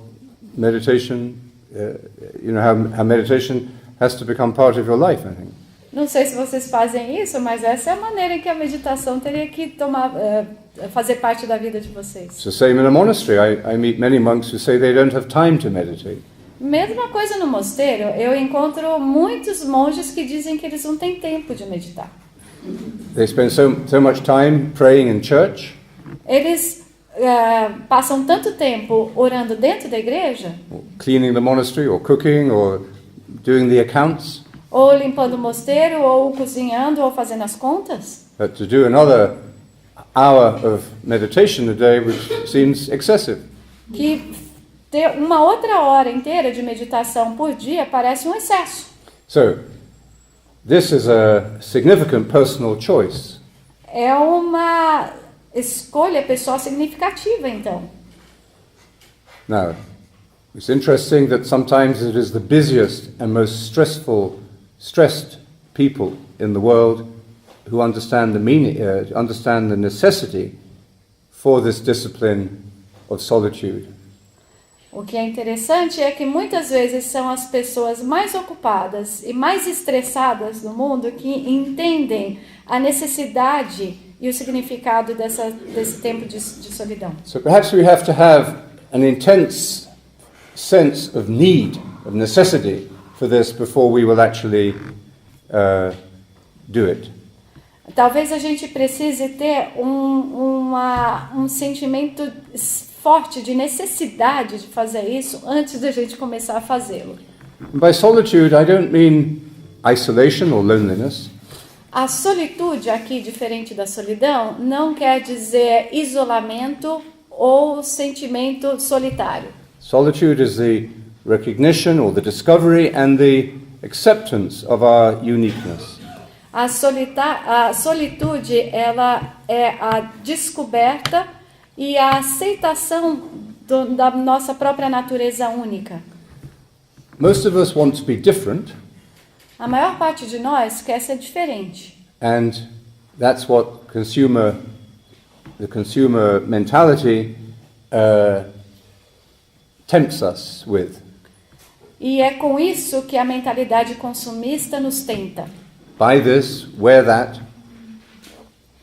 meditation, how meditation has to become part of your life, I think. Não sei se vocês fazem isso, mas essa é a maneira em que a meditação teria que fazer parte da vida de vocês. It's the same in a monastery. I meet many monks who say they don't have time to meditate. Mesma coisa no mosteiro, eu encontro muitos monges que dizem que eles não têm tempo de meditar. They spend so much time praying in church. Eles passam tanto tempo orando dentro da igreja, Or cleaning the monastery, or cooking, or doing the accounts, ou limpando o mosteiro, ou cozinhando, ou fazendo as contas, but to do another hour of meditation a day, which seems excessive. que ter uma outra hora inteira de meditação por dia parece um excesso. So, this is a significant personal choice. É uma escolha pessoal significativa, então. Now, it's interesting that sometimes it is the busiest and most stressed people in the world who understand the meaning, understand the necessity for this discipline of solitude. O que é interessante é que muitas vezes são as pessoas mais ocupadas e mais estressadas do mundo que entendem a necessidade e o significado desse tempo de solidão. So perhaps we have to have an intense sense of need, of necessity for this before we will actually do it. Talvez a gente precise ter um sentimento forte de necessidade de fazer isso antes da gente começar a fazê-lo. By solitude, I don't mean isolation or loneliness. A solitude aqui, diferente da solidão, não quer dizer isolamento ou sentimento solitário. Solitude is the recognition or the discovery and the acceptance of our uniqueness. A solitude, ela é a descoberta e a aceitação da nossa própria natureza única. Most of us want to be different, A maior parte de nós quer ser diferente. and that's what the consumer mentality tempts us with. E é com isso que a mentalidade consumista nos tenta. Buy this, wear that,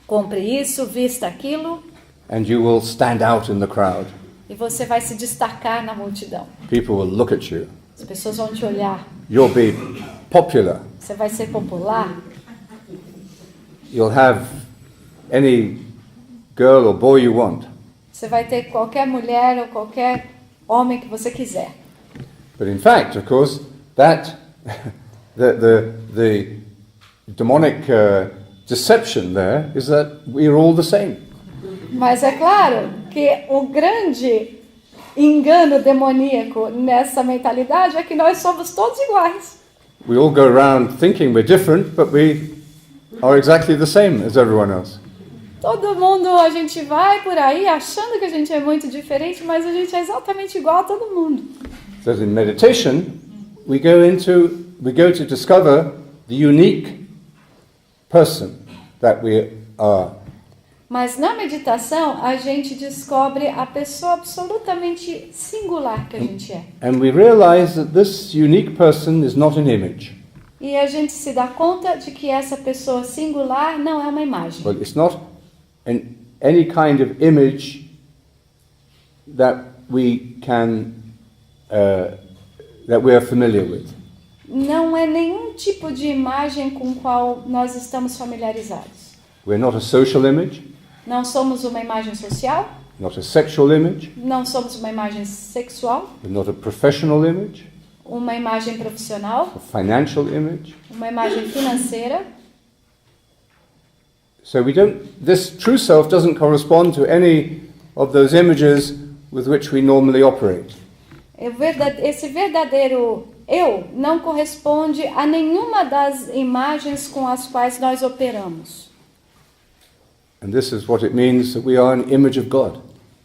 Compre isso, vista aquilo, and you will stand out in the crowd. e você vai se destacar na multidão. People will look at you. As pessoas vão te olhar. You'll be popular. Você vai ser popular. You'll have any girl or boy you want. Você vai ter qualquer mulher ou qualquer homem que você quiser. But in fact, of course, that the demonic deception there is that we are all the same. Mas é claro que o grande engano demoníaco nessa mentalidade é que nós somos todos iguais. We all go around thinking we're different, but we are exactly the same as everyone else. Todo mundo, a gente vai por aí achando que a gente é muito diferente, mas a gente é exatamente igual a todo mundo. So in meditation, we go to discover the unique person that we are. Mas na meditação, a gente descobre a pessoa absolutamente singular que a gente é. And we realize that this unique person is not an image. E a gente se dá conta de que essa pessoa singular não é uma imagem. Well, it's not any kind of image that we can that we are familiar with. Não é nenhum tipo de imagem com qual nós estamos familiarizados. We're not a social image, Não somos uma imagem social, not a sexual image, não somos uma imagem sexual, we're not a professional image, uma imagem profissional, a financial image. uma imagem financeira. So this true self doesn't correspond to any of those images with which we normally operate. Esse verdadeiro eu não corresponde a nenhuma das imagens com as quais nós operamos. And this is what it means that we are an image of God.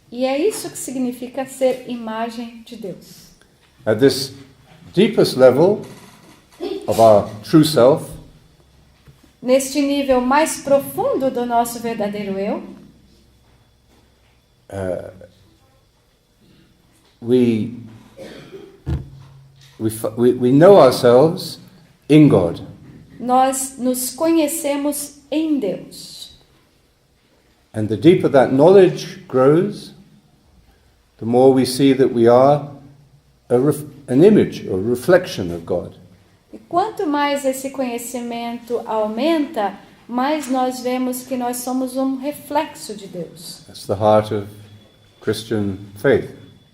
E é isso que significa ser imagem de Deus. At this deepest level of our true self, Neste nível mais profundo do nosso verdadeiro eu, we know ourselves in God. nós nos conhecemos em Deus. And the deeper that knowledge grows, the more we see that we are an image or reflection of God. E quanto mais esse conhecimento aumenta, mais nós vemos que nós somos um reflexo de Deus. That's the heart of Christian faith.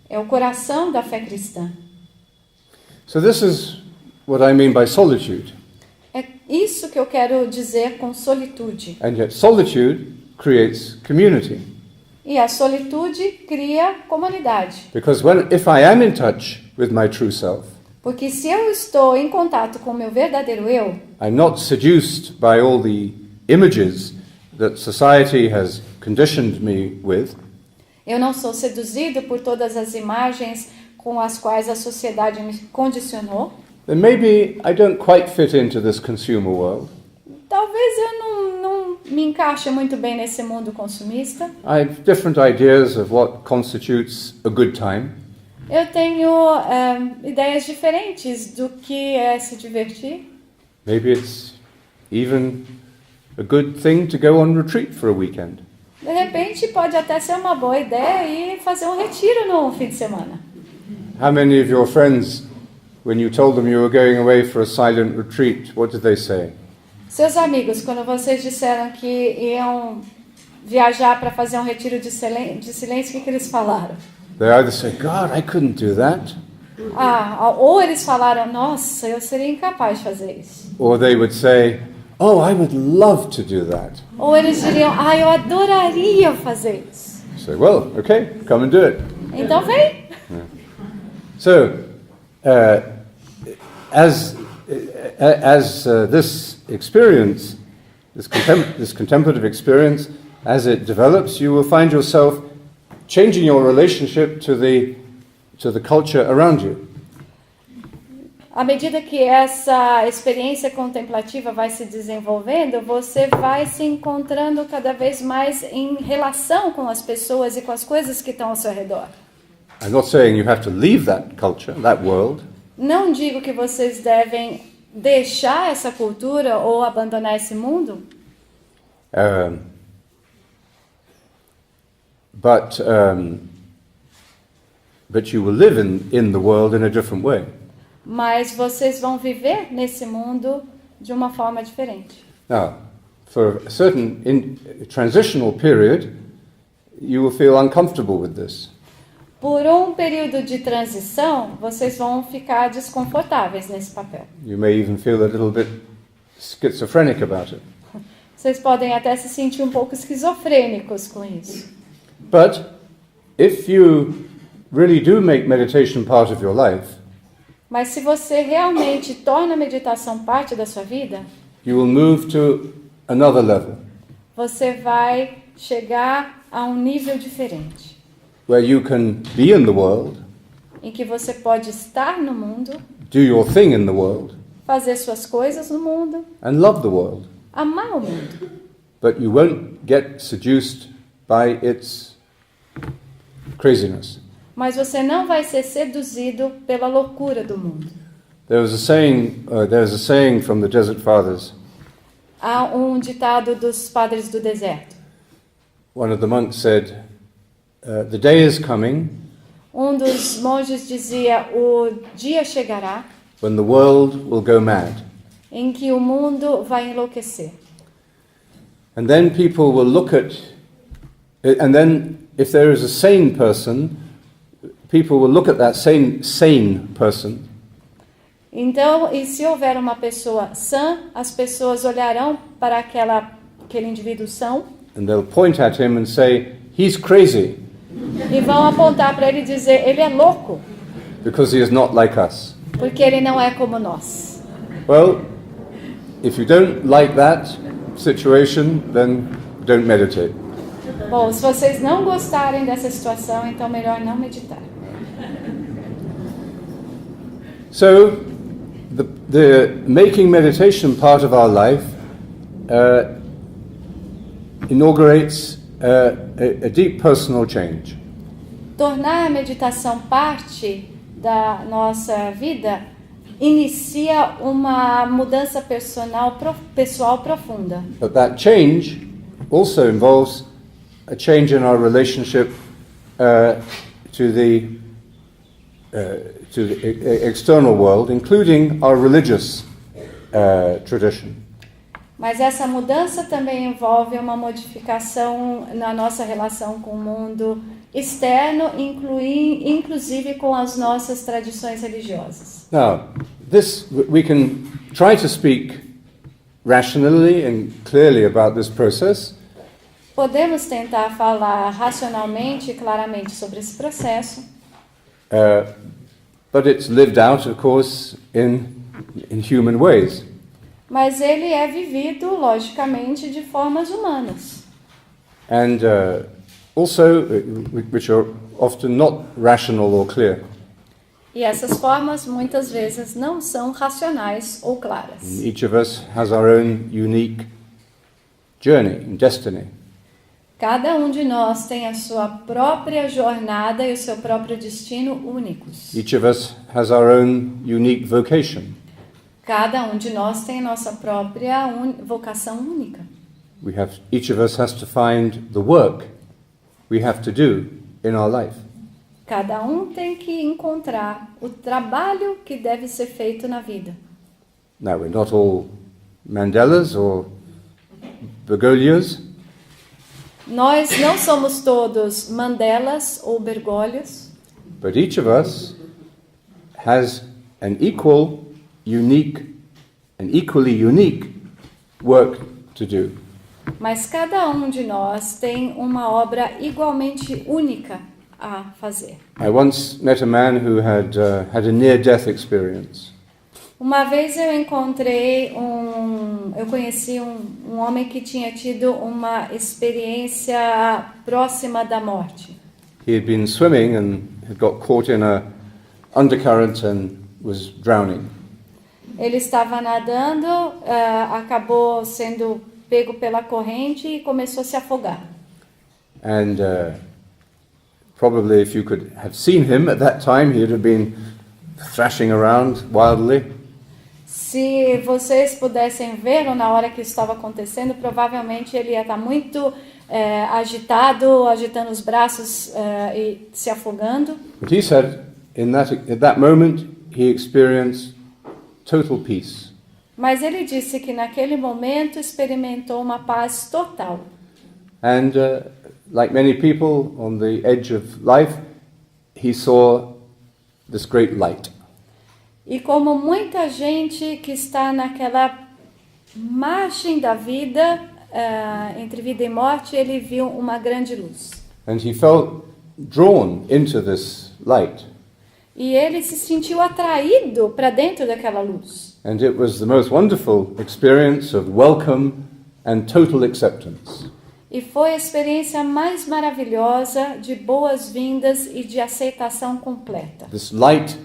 É o coração da fé cristã. So this is what I mean by solitude. É isso que eu quero dizer com solitude. And yet solitude creates community. E a solitude cria comunidade. Because if I am in touch with my true self, Porque se eu estou em contato com o meu verdadeiro eu, I'm not seduced by all the images that society has conditioned me with. eu não sou seduzido por todas as imagens com as quais a sociedade me condicionou. Then maybe I don't quite fit into this consumer world. Talvez eu me encaixa muito bem nesse mundo consumista. I have different ideas of what constitutes a good time. Eu tenho ideias diferentes do que é se divertir. Maybe it's even a good thing to go on retreat for a weekend. De repente, pode até ser uma boa ideia ir fazer um retiro no fim de semana. How many of your friends, when you told them you were going away for a silent retreat, what did they say? Seus amigos, quando vocês disseram que iam viajar para fazer um retiro de silêncio, o que eles falaram? They either say, God, I couldn't do that. Ou eles falaram, nossa, eu seria incapaz de fazer isso. Or they would say, oh, I would love to do that. Ou eles diriam, eu adoraria fazer isso. So, well, okay, come and do it. Então vem. So, as this experience, this contemplative experience, as it develops, you will find yourself changing your relationship to the culture around you. À medida que essa experiência contemplativa vai se desenvolvendo, você vai se encontrando cada vez mais em relação com as pessoas e com as coisas que estão ao seu redor. I'm not saying you have to leave that culture, that world. Não digo que vocês devem deixar essa cultura ou abandonar esse mundo. But you will live in the world in a different way. Mas vocês vão viver nesse mundo de uma forma diferente. Now, for a certain transitional period, you will feel uncomfortable with this. Por um período de transição, vocês vão ficar desconfortáveis nesse papel. You may even feel a little bit schizophrenic about it. Vocês podem até se sentir um pouco esquizofrênicos com isso. But if you really do make meditation part of your life, mas se você realmente torna a meditação parte da sua vida, you will move to another level. Você vai chegar a um nível diferente. Where you can be in the world, em que você pode estar no mundo, do your thing in the world, fazer suas coisas no mundo, and love the world. Amar o mundo. But you won't get seduced by its craziness. Mas você não vai ser seduzido pela loucura do mundo. There's a saying from the Desert Fathers. Há um ditado dos padres do deserto. One of the monks said, "The day is coming." Um dos monges dizia: o dia chegará. When the world will go mad. Em que o mundo vai enlouquecer. And then people will look at, and then if there is a sane person, people will look at that sane person. Então, e se houver uma pessoa sã, as pessoas olharão para aquele indivíduo são. And they'll point at him and say, "He's crazy." E vão apontar para ele e dizer, ele é louco. Because he is not like us. Porque ele não é como nós. Well, if you don't like that situation, then don't meditate. Bom, se vocês não gostarem dessa situação, então melhor não meditar. So, the making meditation part of our life inaugurates a deep personal change. Tornar a meditação parte da nossa vida inicia uma mudança pessoal profunda. But that change also involves a change in our relationship to the external world, including our religious tradition. Mas essa mudança também envolve uma modificação na nossa relação com o mundo externo, inclusive com as nossas tradições religiosas. Now, this we can try to speak rationally and clearly about this process. Podemos tentar falar racionalmente e claramente sobre esse processo. But it's lived out, of course, in human ways. Mas ele é vivido, logicamente, de formas humanas. And also, which are often not rational or clear. E essas formas, muitas vezes, não são racionais ou claras. Each of us has our own unique journey and destiny. Cada um de nós tem a sua própria jornada e o seu próprio destino únicos. Each of us has our own unique vocation. Cada um de nós tem a nossa própria vocação única. Each of us has to find the work we have to do in our life. Cada um tem que encontrar o trabalho que deve ser feito na vida. Now, we're not all Mandelas or Bergolias, Nós não somos todos Mandelas ou Bergoglios, but each of us has an equally unique work to do. mas cada um de nós tem uma obra igualmente única a fazer. I once met a man who had a near-death experience. Uma vez eu conheci um homem que tinha tido uma experiência próxima da morte. He had been swimming and had got caught in a undercurrent and was drowning. Ele estava nadando, acabou sendo pego pela corrente e começou a se afogar. And probably if you could have seen him at that time, he would have been thrashing around wildly. Se vocês pudessem ver na hora que isso estava acontecendo, provavelmente ele ia estar muito agitando os braços e se afogando. But he said, at that moment, he experienced total peace. Mas ele disse que naquele momento experimentou uma paz total. And like many people on the edge of life, he saw this great light. E como muita gente que está naquela margem da vida, entre vida e morte, ele viu uma grande luz. And he felt drawn into this light. E ele se sentiu atraído para dentro daquela luz. And it was the most wonderful experience of welcome and total acceptance. E foi a experiência mais maravilhosa de boas-vindas e de aceitação completa. This light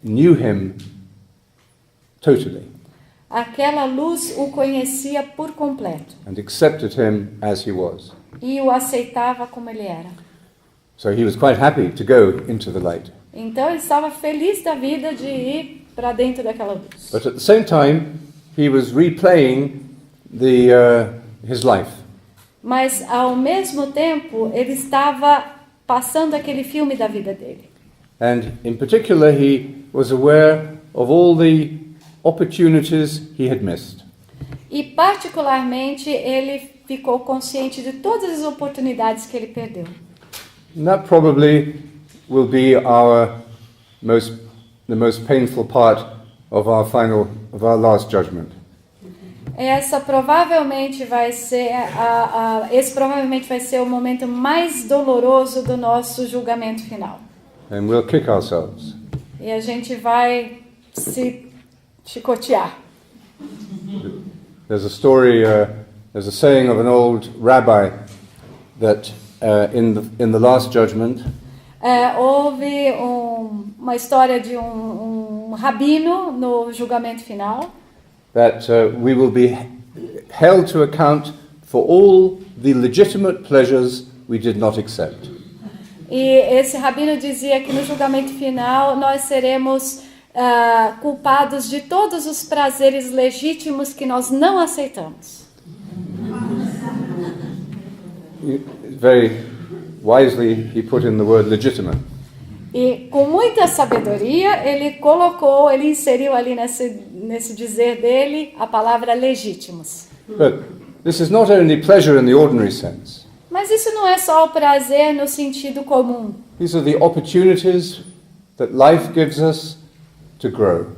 knew him totally Aquela luz o conhecia por completo and accepted him as he was. e o aceitava como ele era. So he was quite happy to go into the light. Então ele estava feliz da vida de ir para dentro daquela luz. But at the same time, he was replaying his life. Mas ao mesmo tempo ele estava passando aquele filme da vida dele. And in particular, he was aware of all the opportunities he had missed. E particularmente ele ficou consciente de todas as oportunidades que ele perdeu. And that probably will be the most painful part of our last judgment. Esse provavelmente vai ser o momento mais doloroso do nosso julgamento final. And we'll kick ourselves. E a gente vai se chicotear. There's a story, there's a saying of an old rabbi that in the last judgment, Houve uma história de um rabino no julgamento final, that we will be held to account for all the legitimate pleasures we did not accept. e esse rabino dizia que no julgamento final nós seremos culpados de todos os prazeres legítimos que nós não aceitamos. Very wisely, he put in the word legitimate. E com muita sabedoria ele inseriu ali nesse dizer dele a palavra legítimos. But this is not only pleasure in the ordinary sense. Mas isso não é só o prazer no sentido comum. These are the opportunities that life gives us to grow.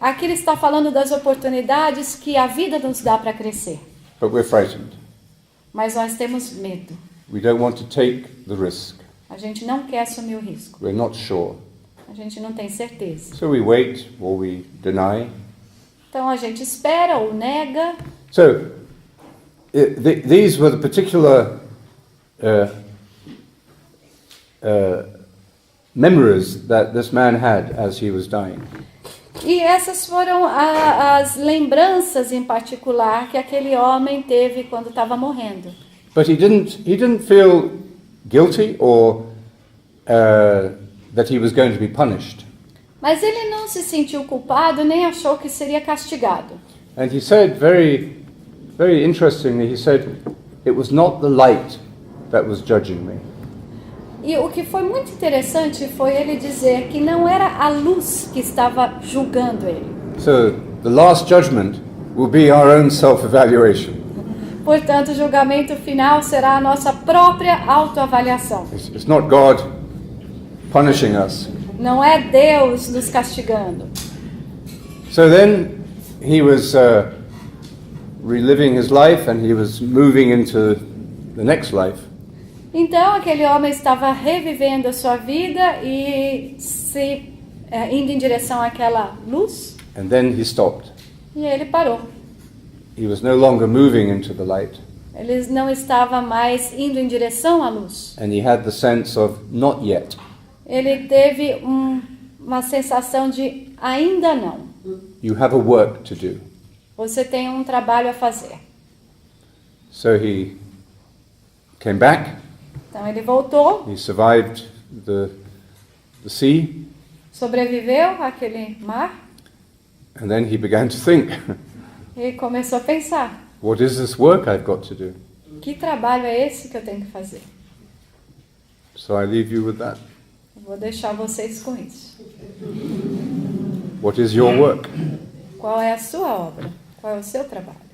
Aqui ele está falando das oportunidades que a vida nos dá para crescer. But we're frightened. Mas nós temos medo. We don't want to take the risk. A gente não quer assumir o risco. We're not sure. A gente não tem certeza. So we wait or we deny. Então a gente espera ou nega. So these were the particular memories that this man had as he was dying. E essas foram as lembranças em particular que aquele homem teve quando estava morrendo. But he didn't feel guilty or that he was going to be punished. Mas ele não se sentiu culpado nem achou que seria castigado. And he said very, very interestingly, he said, it was not the light that was judging me. E o que foi muito interessante foi ele dizer que não era a luz que estava julgando ele. So the last judgment will be our own self-evaluation. Portanto, o julgamento final será a nossa própria autoavaliação. It's not God punishing us. Não é Deus nos castigando. So then he was reliving his life and he was moving into the next life. Então, aquele homem estava revivendo a sua vida e indo em direção àquela luz. And then he stopped. E ele parou. He was no longer moving into the light. Ele não estava mais indo em direção à luz. And he had the sense of not yet. Ele teve uma sensação de ainda não. You have a work to do. Você tem um trabalho a fazer. So he came back. Então ele voltou, He survived the sea. sobreviveu àquele mar And then he began to think, e começou a pensar: what is this work I've got to do? que trabalho é esse que eu tenho que fazer? So I leave you with that. Vou deixar vocês com isso. What is your work? Qual é a sua obra? Qual é o seu trabalho?